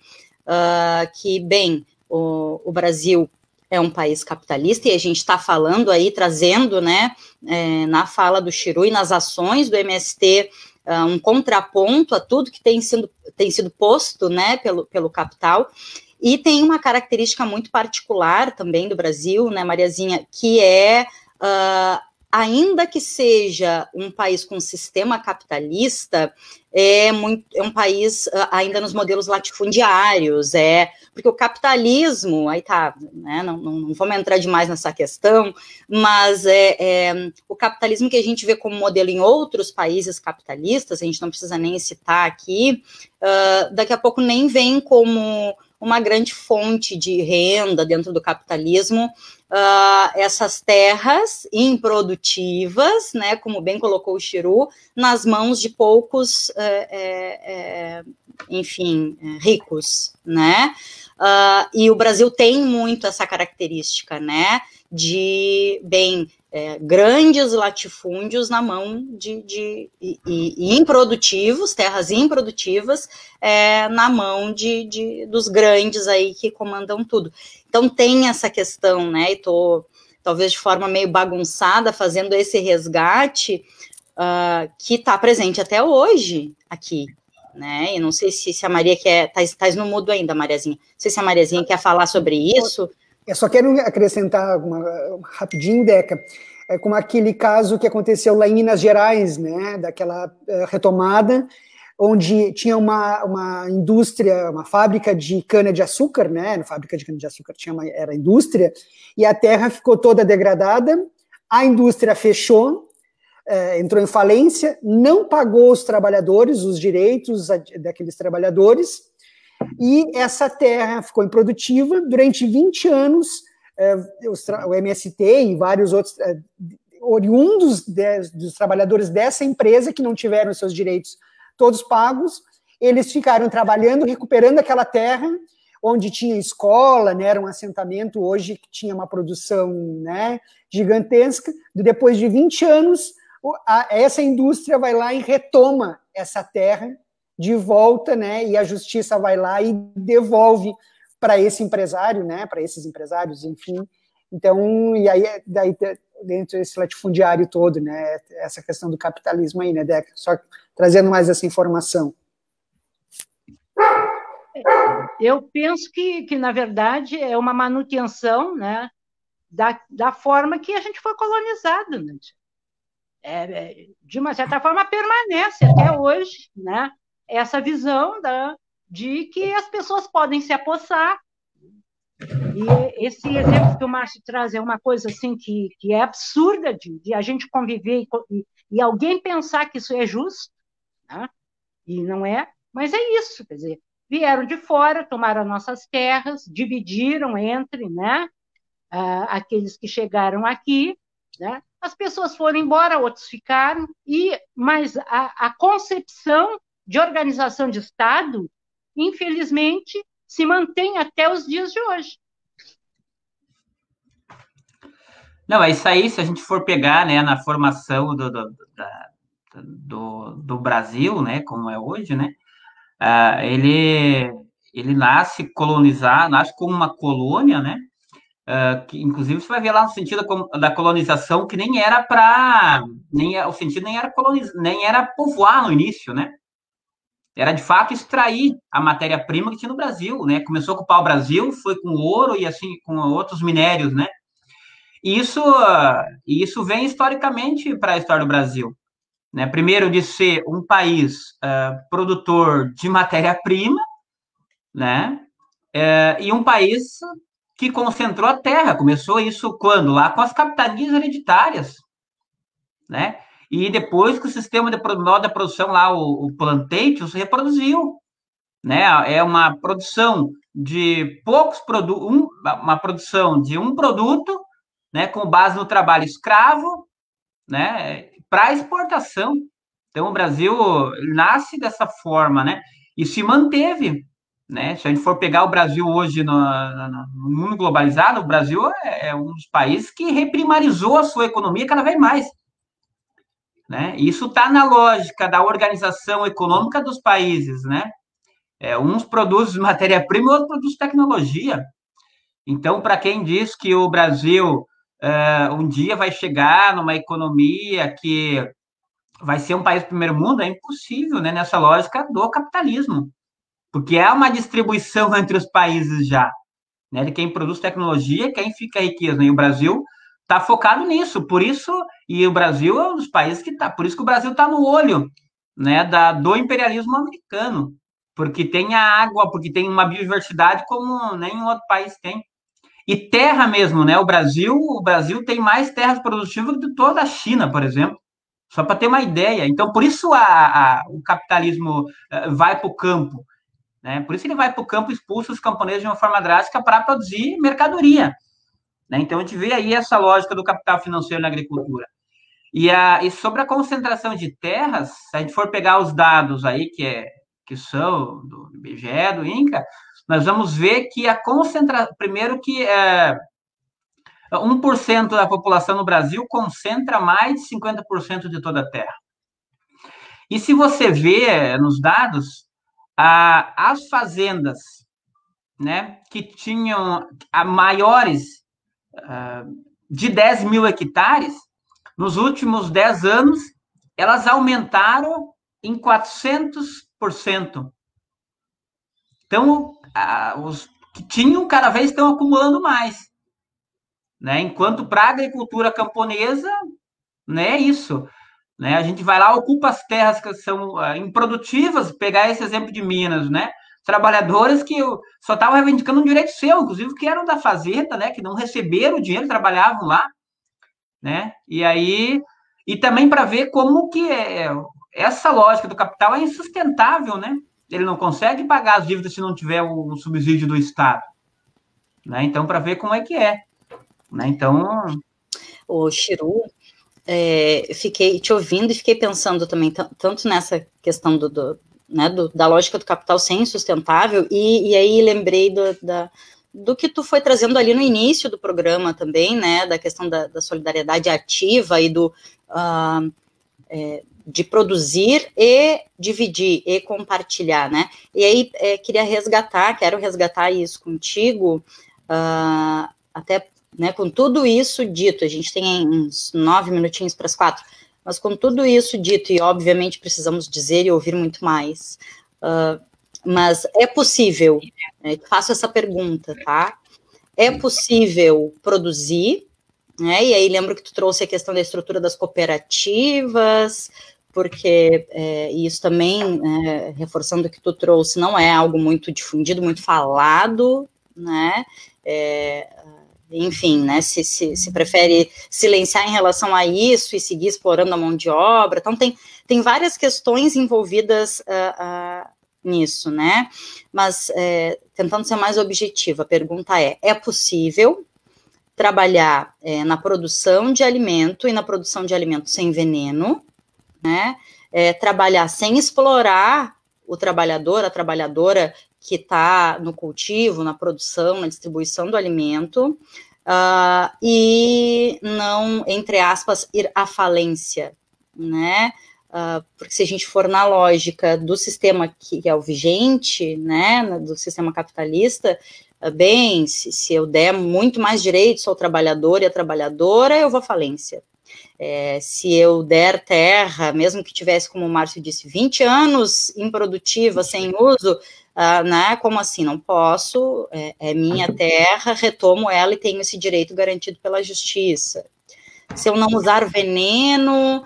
Speaker 2: que, bem, o Brasil é um país capitalista e a gente está falando aí, trazendo, né, na fala do Chiru e nas ações do MST, um contraponto a tudo que tem sido posto, né, pelo capital. E tem uma característica muito particular também do Brasil, né, Mariazinha, que ainda que seja um país com sistema capitalista, é um país ainda nos modelos latifundiários, porque o capitalismo, aí tá, né, não vamos entrar demais nessa questão, mas o capitalismo que a gente vê como modelo em outros países capitalistas, a gente não precisa nem citar aqui, daqui a pouco nem vem como uma grande fonte de renda dentro do capitalismo, essas terras improdutivas, né, como bem colocou o Chiru, nas mãos de poucos, enfim, ricos, né? E o Brasil tem muito essa característica, né, de, grandes latifúndios na mão de improdutivos, terras improdutivas, na mão dos grandes aí que comandam tudo. Então tem essa questão, né, e estou, talvez de forma meio bagunçada, fazendo esse resgate que está presente até hoje aqui, né, e não sei se a Maria quer, tá no mudo ainda, Mariazinha, não sei se a Mariazinha quer falar sobre isso.
Speaker 3: Eu só quero acrescentar rapidinho, Deca, como aquele caso que aconteceu lá em Minas Gerais, né, daquela retomada, onde tinha uma indústria, uma fábrica de cana-de-açúcar, né, na fábrica de cana-de-açúcar era indústria, e a terra ficou toda degradada, a indústria fechou, entrou em falência, não pagou os trabalhadores, os direitos daqueles trabalhadores, e essa terra ficou improdutiva. Durante 20 anos, o MST e vários outros oriundos dos trabalhadores dessa empresa que não tiveram seus direitos todos pagos, eles ficaram trabalhando, recuperando aquela terra, onde tinha escola, né, era um assentamento hoje que tinha uma produção, né, gigantesca. Depois de 20 anos, essa indústria vai lá e retoma essa terra de volta, né, e a justiça vai lá e devolve para esse empresário, né, para esses empresários, enfim. Então, e aí, daí, dentro desse latifundiário todo, né, essa questão do capitalismo aí, né, Deca? Só trazendo mais essa informação.
Speaker 6: Eu penso que na verdade, é uma manutenção, né, da forma que a gente foi colonizado, né? De uma certa forma, permanece até hoje, né, essa visão de que as pessoas podem se apossar, E esse exemplo que o Márcio traz é uma coisa assim que é absurda de a gente conviver e alguém pensar que isso é justo, né? E não é, mas é isso, quer dizer, vieram de fora, tomaram nossas terras, dividiram entre, né, aqueles que chegaram aqui, né? As pessoas foram embora, outros ficaram, mas a concepção de organização de Estado, infelizmente, se mantém até os dias de hoje.
Speaker 4: Não, é isso aí, se a gente for pegar, né, na formação do Brasil, né, como é hoje, né, ele nasce como uma colônia, né, que inclusive você vai ver lá no sentido da colonização que nem era o sentido nem era povoar no início, né, era de fato extrair a matéria-prima que tinha no Brasil, né, começou com o pau-brasil, foi com ouro e assim com outros minérios, né. E isso vem historicamente para a história do Brasil, né? Primeiro de ser um país produtor de matéria-prima, né? E um país que concentrou a terra. Começou isso quando? Lá com as capitanias hereditárias, né? E depois que o sistema de modo de produção lá, o plantation, se reproduziu, né? É uma produção de poucos produtos, uma produção de um produto, né, com base no trabalho escravo, né, para exportação. Então, o Brasil nasce dessa forma, né, e se manteve, né. Se a gente for pegar o Brasil hoje no mundo globalizado, o Brasil é um dos países que reprimarizou a sua economia cada vez mais, né. Isso está na lógica da organização econômica dos países, né. Uns produzem matéria-prima, outros produzem tecnologia. Então, para quem diz que o Brasil um dia vai chegar numa economia que vai ser um país do primeiro mundo, é impossível, né, nessa lógica do capitalismo, porque é uma distribuição entre os países já, né, de quem produz tecnologia e quem fica riqueza, né, e o Brasil está focado nisso, por isso, e o Brasil é um dos países que está, por isso que o Brasil está no olho, né, do imperialismo americano, porque tem a água, porque tem uma biodiversidade como nenhum outro país tem. E terra mesmo, né? O Brasil tem mais terras produtivas do que toda a China, por exemplo, só para ter uma ideia. Então, por isso o capitalismo vai para o campo, né? Por isso ele vai para o campo e expulsa os camponeses de uma forma drástica para produzir mercadoria, né? Então, a gente vê aí essa lógica do capital financeiro na agricultura. E sobre a concentração de terras, se a gente for pegar os dados aí que são do IBGE, do INCRA, nós vamos ver que a concentração, primeiro que 1% da população no Brasil concentra mais de 50% de toda a terra. E se você vê nos dados, as fazendas, né, que tinham maiores de 10 mil hectares, nos últimos 10 anos, elas aumentaram em 400%. Então, os que tinham cada vez estão acumulando mais, né? Enquanto para a agricultura camponesa, né, é isso, né? A gente vai lá, ocupa as terras que são improdutivas, pegar esse exemplo de Minas, né? Trabalhadores que só estavam reivindicando um direito seu, inclusive que eram da fazenda, né? Que não receberam o dinheiro, trabalhavam lá, né? E também para ver como que essa lógica do capital é insustentável, né? Ele não consegue pagar as dívidas se não tiver um subsídio do Estado, né? Então, para ver como é que é, né? Então...
Speaker 2: O Chiru, fiquei te ouvindo e fiquei pensando também, tanto nessa questão da lógica do capital ser insustentável, e aí lembrei do que tu foi trazendo ali no início do programa também, né, da questão da solidariedade ativa e de produzir e dividir e compartilhar, né, e aí quero resgatar isso contigo, até, né, com tudo isso dito, a gente tem uns 9 minutinhos para as 4, mas com tudo isso dito, e obviamente precisamos dizer e ouvir muito mais, mas é possível, né, faço essa pergunta, tá? É possível produzir, né? E aí lembro que tu trouxe a questão da estrutura das cooperativas, porque isso também, reforçando o que tu trouxe, não é algo muito difundido, muito falado, né? Enfim, né? Se prefere silenciar em relação a isso e seguir explorando a mão de obra. Então, tem várias questões envolvidas nisso, né? Mas, tentando ser mais objetiva, a pergunta é possível trabalhar na produção de alimento e na produção de alimento sem veneno, né? Trabalhar sem explorar o trabalhador, a trabalhadora que está no cultivo, na produção, na distribuição do alimento, e não, entre aspas, ir à falência, né? Porque se a gente for na lógica do sistema que é o vigente, né, do sistema capitalista, bem, se eu der muito mais direitos ao trabalhador e à trabalhadora, eu vou à falência. Se eu der terra, mesmo que tivesse, como o Márcio disse, 20 anos improdutiva, sem uso, né, como assim? Não posso, é minha terra, retomo ela e tenho esse direito garantido pela justiça. Se eu não usar veneno,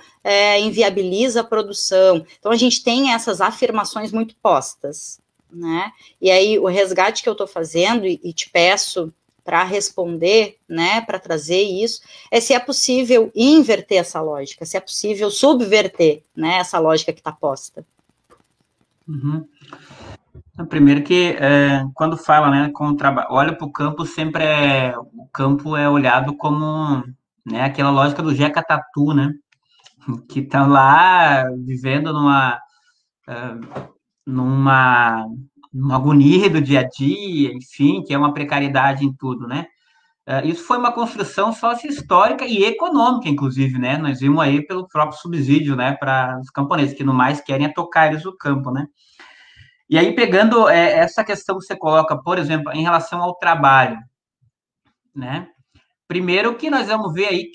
Speaker 2: inviabiliza a produção. Então, a gente tem essas afirmações muito postas, né? E aí, o resgate que eu estou fazendo, e te peço para responder, né, para trazer isso, se é possível inverter essa lógica, se é possível subverter, né, essa lógica que está posta.
Speaker 4: Uhum. Primeiro que, quando fala, né, olha para o campo, sempre o campo é olhado como, né, aquela lógica do Jeca Tatu, né, que está lá vivendo numa agonia do dia a dia, enfim, que é uma precariedade em tudo, né. Isso foi uma construção sócio-histórica e econômica, inclusive, né, nós vimos aí pelo próprio subsídio, né, para os camponeses, que no mais querem tocar eles o campo, né. E aí, pegando essa questão que você coloca, por exemplo, em relação ao trabalho, né, primeiro que nós vamos ver aí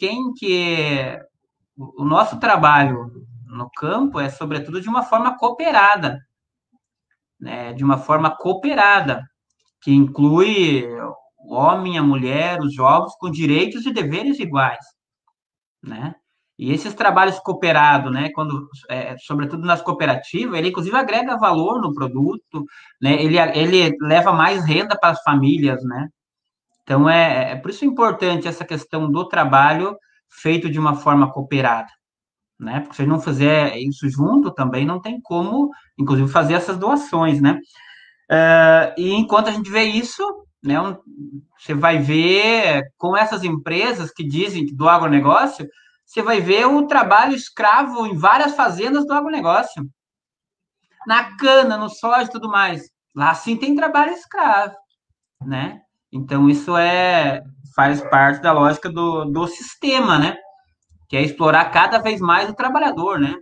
Speaker 4: o nosso trabalho no campo sobretudo, de uma forma cooperada, né, de uma forma cooperada, que inclui o homem, a mulher, os jovens, com direitos e deveres iguais, né? E esses trabalhos cooperados, né, sobretudo nas cooperativas, ele inclusive agrega valor no produto, né? Ele leva mais renda para as famílias, né? Então, por isso é importante essa questão do trabalho feito de uma forma cooperada, né? Porque se a gente não fizer isso junto, também não tem como, inclusive, fazer essas doações, né? E enquanto a gente vê isso, né, você vai ver com essas empresas que dizem que do agronegócio, você vai ver o trabalho escravo em várias fazendas do agronegócio. Na cana, no soja e tudo mais. Lá sim tem trabalho escravo, né? Então, isso faz parte da lógica do sistema, né? Que é explorar cada vez mais o trabalhador, né?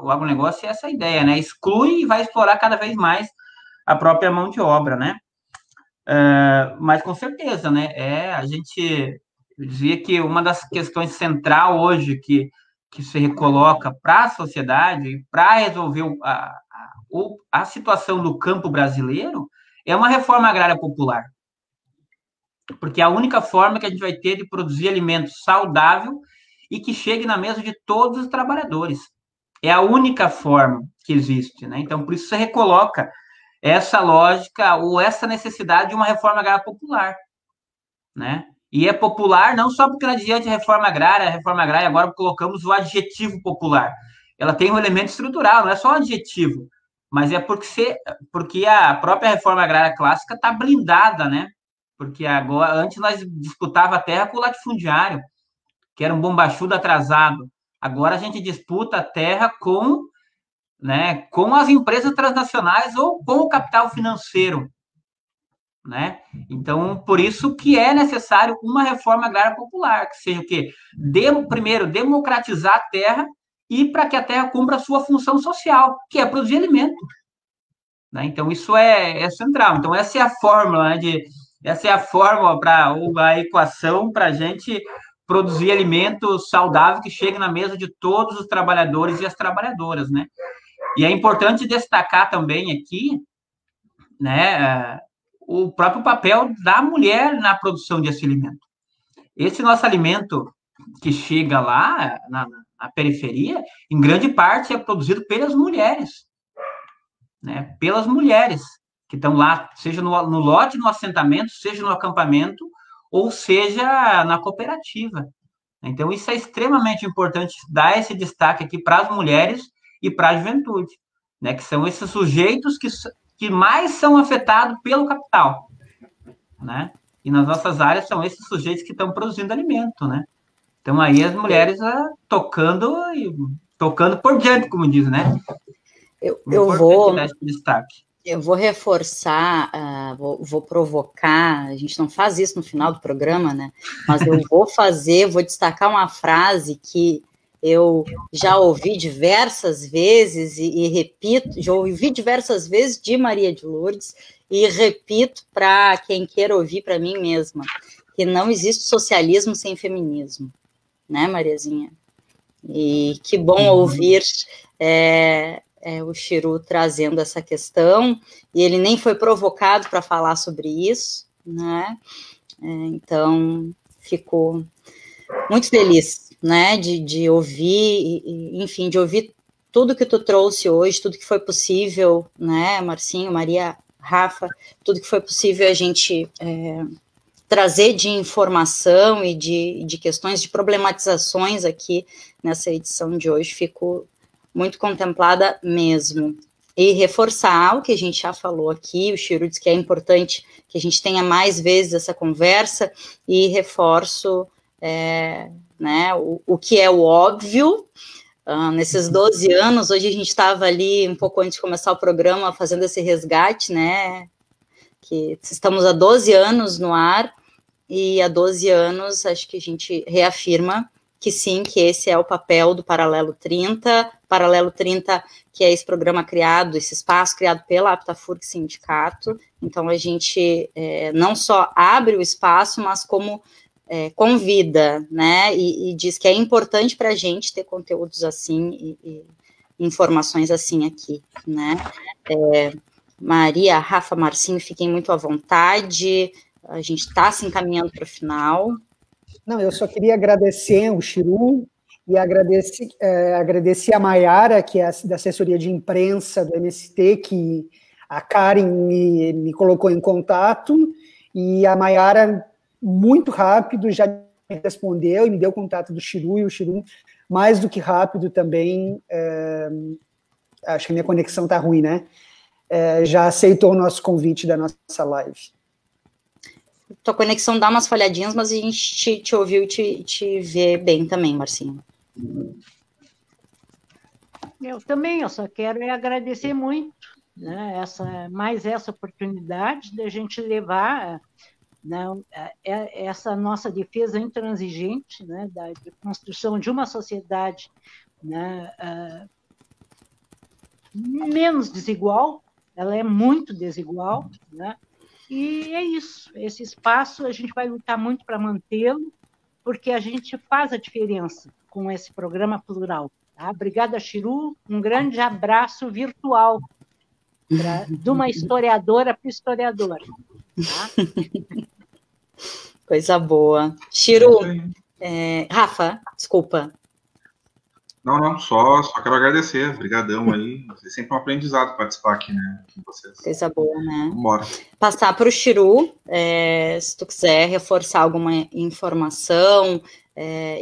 Speaker 4: O agronegócio é essa ideia, né? Exclui e vai explorar cada vez mais a própria mão de obra, né? Mas, com certeza, né? A gente dizia que uma das questões centrais hoje que se recoloca para a sociedade, para resolver a situação do campo brasileiro, é uma reforma agrária popular. Porque é a única forma que a gente vai ter de produzir alimento saudável e que chegue na mesa de todos os trabalhadores. É a única forma que existe, né? Então, por isso você recoloca essa lógica ou essa necessidade de uma reforma agrária popular, né? E é popular não só porque não adianta a reforma agrária agora colocamos o adjetivo popular. Ela tem um elemento estrutural, não é só um adjetivo, mas é porque a própria reforma agrária clássica está blindada, né? Porque agora, antes nós disputava a terra com o latifundiário, que era um bombachudo atrasado. Agora a gente disputa a terra com as empresas transnacionais ou com o capital financeiro, né? Então, por isso que é necessário uma reforma agrária popular, que seja o quê? Primeiro, democratizar a terra e para que a terra cumpra a sua função social, que é produzir alimento, né? Então, isso é central. Então, essa é a fórmula, né, essa é a fórmula a equação para a gente produzir alimento saudável que chegue na mesa de todos os trabalhadores e as trabalhadoras, né? E é importante destacar também aqui, né, o próprio papel da mulher na produção desse alimento. Esse nosso alimento que chega lá na periferia, em grande parte é produzido pelas mulheres, né? Pelas mulheres. que estão lá, seja no lote, no assentamento, seja no acampamento, ou seja na cooperativa. Então, isso é extremamente importante, dar esse destaque aqui para as mulheres e para a juventude, né, que são esses sujeitos que mais são afetados pelo capital, né? E nas nossas áreas são esses sujeitos que estão produzindo alimento, né? Então, aí as mulheres tocando por diante, como diz, né?
Speaker 2: Eu vou
Speaker 4: dar esse destaque.
Speaker 2: Eu vou reforçar, vou provocar, a gente não faz isso no final do programa, né? Mas eu vou destacar uma frase que eu já ouvi diversas vezes e repito, já ouvi diversas vezes de Maria de Lourdes e repito para quem queira ouvir para mim mesma, que não existe socialismo sem feminismo, né, Mariazinha? E que bom ouvir o Chiru trazendo essa questão, e ele nem foi provocado para falar sobre isso, né? Então, fico muito feliz, né, de ouvir, enfim, de ouvir tudo que tu trouxe hoje, tudo que foi possível, né, Marcinho, Maria, Rafa, tudo que foi possível a gente trazer de informação e de questões, de problematizações aqui nessa edição de hoje. Fico muito contemplada mesmo. E reforçar o que a gente já falou aqui, o Chiru diz que é importante que a gente tenha mais vezes essa conversa, e reforço né, o que é o óbvio. Nesses 12 anos, hoje a gente estava ali, um pouco antes de começar o programa, fazendo esse resgate, né, que estamos há 12 anos no ar, e há 12 anos acho que a gente reafirma que sim, que esse é o papel do Paralelo 30, que é esse programa criado, esse espaço criado pela Aptafurc Sindicato. Então, a gente não só abre o espaço, mas como convida, né, e diz que é importante para a gente ter conteúdos assim e informações assim aqui, né. Maria, Rafa, Marcinho, fiquem muito à vontade, a gente está se encaminhando para o final.
Speaker 3: Não, eu só queria agradecer o Chiru e agradecer a Maiara, que é da assessoria de imprensa do MST, que a Karen me colocou em contato, e a Maiara, muito rápido, já me respondeu e me deu o contato do Chiru, e o Chiru, mais do que rápido também, acho que a minha conexão está ruim, né? Já aceitou o nosso convite da nossa live.
Speaker 2: Tua conexão dá umas falhadinhas, mas a gente te ouviu e te vê bem também, Marcinho.
Speaker 6: Eu só quero agradecer muito, né, essa oportunidade de a gente levar, né, essa nossa defesa intransigente, né, da construção de uma sociedade, né, menos desigual. Ela é muito desigual, né? E é isso, esse espaço a gente vai lutar muito para mantê-lo, porque a gente faz a diferença com esse programa plural. Tá? Obrigada, Chiru, um grande abraço virtual de uma historiadora para o historiador. Tá?
Speaker 2: Coisa boa. Chiru, Rafa, desculpa.
Speaker 5: Não, só quero agradecer, brigadão aí, é sempre um aprendizado participar aqui, né, com vocês.
Speaker 2: Coisa boa, né?
Speaker 5: Bora.
Speaker 2: Passar para o Chiru, se tu quiser reforçar alguma informação,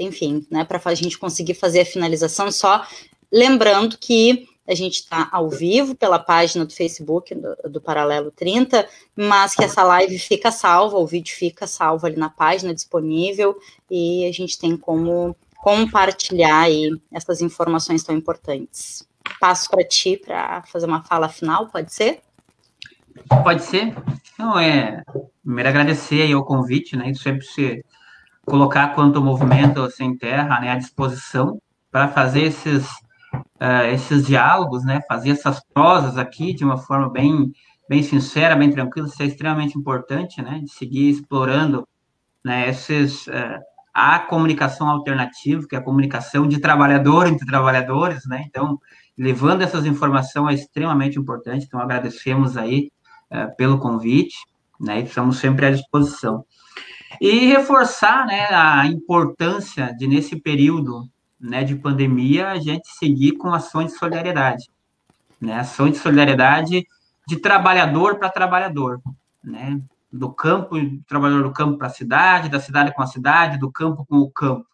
Speaker 2: enfim, né, para a gente conseguir fazer a finalização, só lembrando que a gente está ao vivo pela página do Facebook do Paralelo 30, mas que essa live fica salva, o vídeo fica salvo ali na página, disponível, e a gente tem como compartilhar aí essas informações tão importantes. Passo para ti para fazer uma fala final, pode ser?
Speaker 4: Pode ser. Então, primeiro agradecer aí o convite, né, e sempre se colocar quanto ao movimento Sem Terra, né, à disposição para fazer esses diálogos, né, fazer essas prosas aqui de uma forma bem sincera, bem tranquila. Isso é extremamente importante, né, de seguir explorando, né, a comunicação alternativa, que é a comunicação de trabalhador entre trabalhadores, né? Então, levando essas informações é extremamente importante. Então, agradecemos aí pelo convite, né? E estamos sempre à disposição. E reforçar, né, a importância de, nesse período, né, de pandemia, a gente seguir com ações de solidariedade, né? Ações de solidariedade de trabalhador para trabalhador, né? Do campo, do trabalhador do campo para a cidade, da cidade com a cidade, do campo com o campo,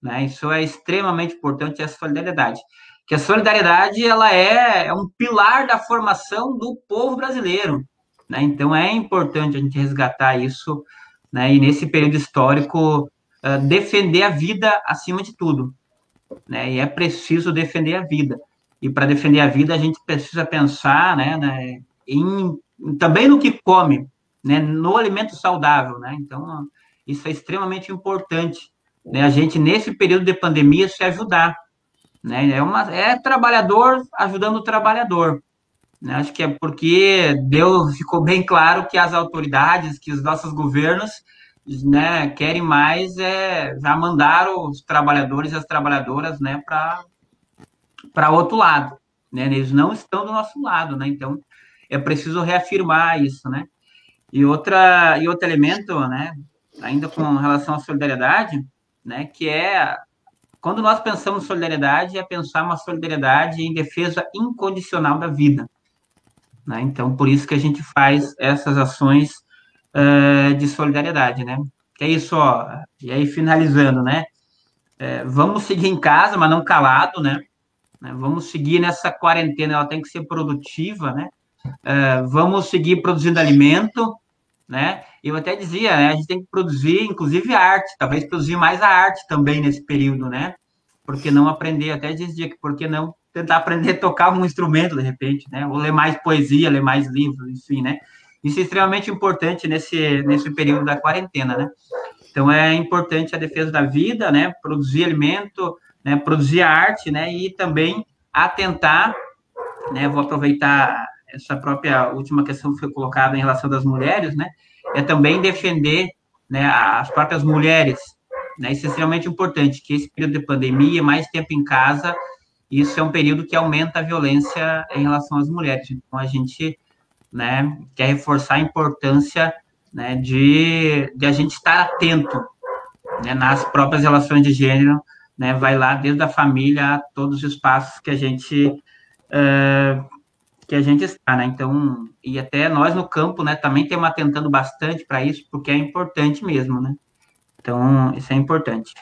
Speaker 4: né? Isso é extremamente importante, a solidariedade. Que a solidariedade, ela é um pilar da formação do povo brasileiro, né? Então, é importante a gente resgatar isso, né? E nesse período histórico, defender a vida acima de tudo, né? E é preciso defender a vida. E para defender a vida, a gente precisa pensar, né, também no que come, né, no alimento saudável, né? Então, isso é extremamente importante, né? A gente, nesse período de pandemia, se ajudar, né? É trabalhador ajudando o trabalhador, né? Acho que é porque ficou bem claro que as autoridades, que os nossos governos, né, querem mais, já mandaram os trabalhadores e as trabalhadoras, né, para outro lado, né? Eles não estão do nosso lado, né? Então, é preciso reafirmar isso, né? E outro elemento, né, ainda com relação à solidariedade, né, que quando nós pensamos em solidariedade, é pensar uma solidariedade em defesa incondicional da vida, né? Então, por isso que a gente faz essas ações de solidariedade, né? Que é isso, ó. E aí, finalizando, né? Vamos seguir em casa, mas não calado, né? Vamos seguir nessa quarentena, ela tem que ser produtiva, né? Vamos seguir produzindo alimento, né? Eu até dizia, né? A gente tem que produzir, inclusive, arte, talvez produzir mais a arte também nesse período, né? Por que não aprender? Até dizia que por que não tentar aprender a tocar um instrumento, de repente, né? Ou ler mais poesia, ler mais livros, enfim, né? Isso é extremamente importante nesse período da quarentena, né? Então, é importante a defesa da vida, né? Produzir alimento, né? Produzir arte, né? E também atentar, né? Vou aproveitar essa própria última questão que foi colocada em relação das mulheres, né? É também defender, né, as próprias mulheres, né? Isso é extremamente importante, que esse período de pandemia, mais tempo em casa, isso é um período que aumenta a violência em relação às mulheres. Então, a gente, né, quer reforçar a importância, né, de a gente estar atento, né, nas próprias relações de gênero, né? Vai lá desde a família a todos os espaços que a gente está, né? Então, e até nós no campo, né, também estamos atentando bastante para isso, porque é importante mesmo, né? Então, isso é importante.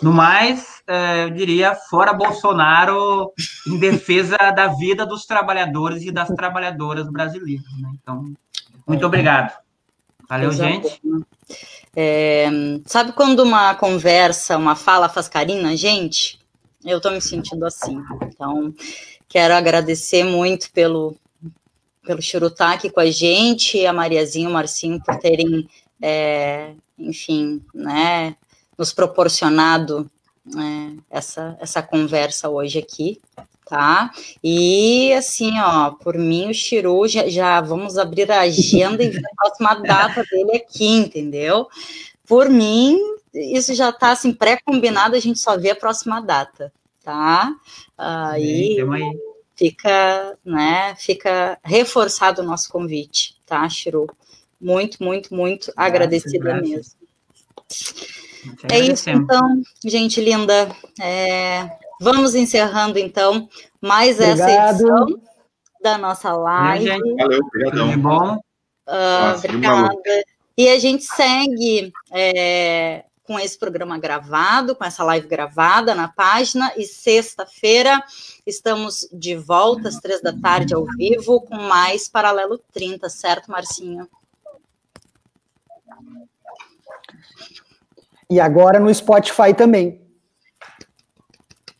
Speaker 4: No mais, eu diria, fora Bolsonaro, em defesa da vida dos trabalhadores e das trabalhadoras brasileiras, né? Então, muito obrigado. Valeu, gente.
Speaker 2: Sabe quando uma conversa, uma fala faz carinho na gente? Eu estou me sentindo assim. Então, quero agradecer muito pelo Chiru estar aqui com a gente, a Mariazinha e o Marcinho por terem, enfim, né, nos proporcionado essa conversa hoje aqui, tá? E, assim, ó, por mim, o Chiru, já vamos abrir a agenda e ver a próxima data dele aqui, entendeu? Por mim, isso já tá, assim, pré-combinado, a gente só vê a próxima data, tá? Aí fica reforçado o nosso convite, tá, Chiru? Muito, muito, muito agradecida mesmo. É isso, então, gente linda. Vamos encerrando, então, mais essa edição da nossa live.
Speaker 5: Valeu, obrigadão.
Speaker 4: Tudo bom?
Speaker 2: Obrigada. E a gente segue com esse programa gravado, com essa live gravada na página, e sexta-feira estamos de volta às 15h ao vivo com mais Paralelo 30, certo, Marcinho?
Speaker 3: E agora no Spotify também.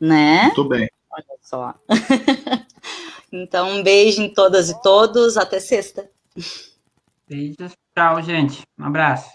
Speaker 2: Né?
Speaker 5: Muito bem.
Speaker 2: Olha só. Então, um beijo em todas e todos. Até sexta.
Speaker 4: Beijos. Tchau, gente. Um abraço.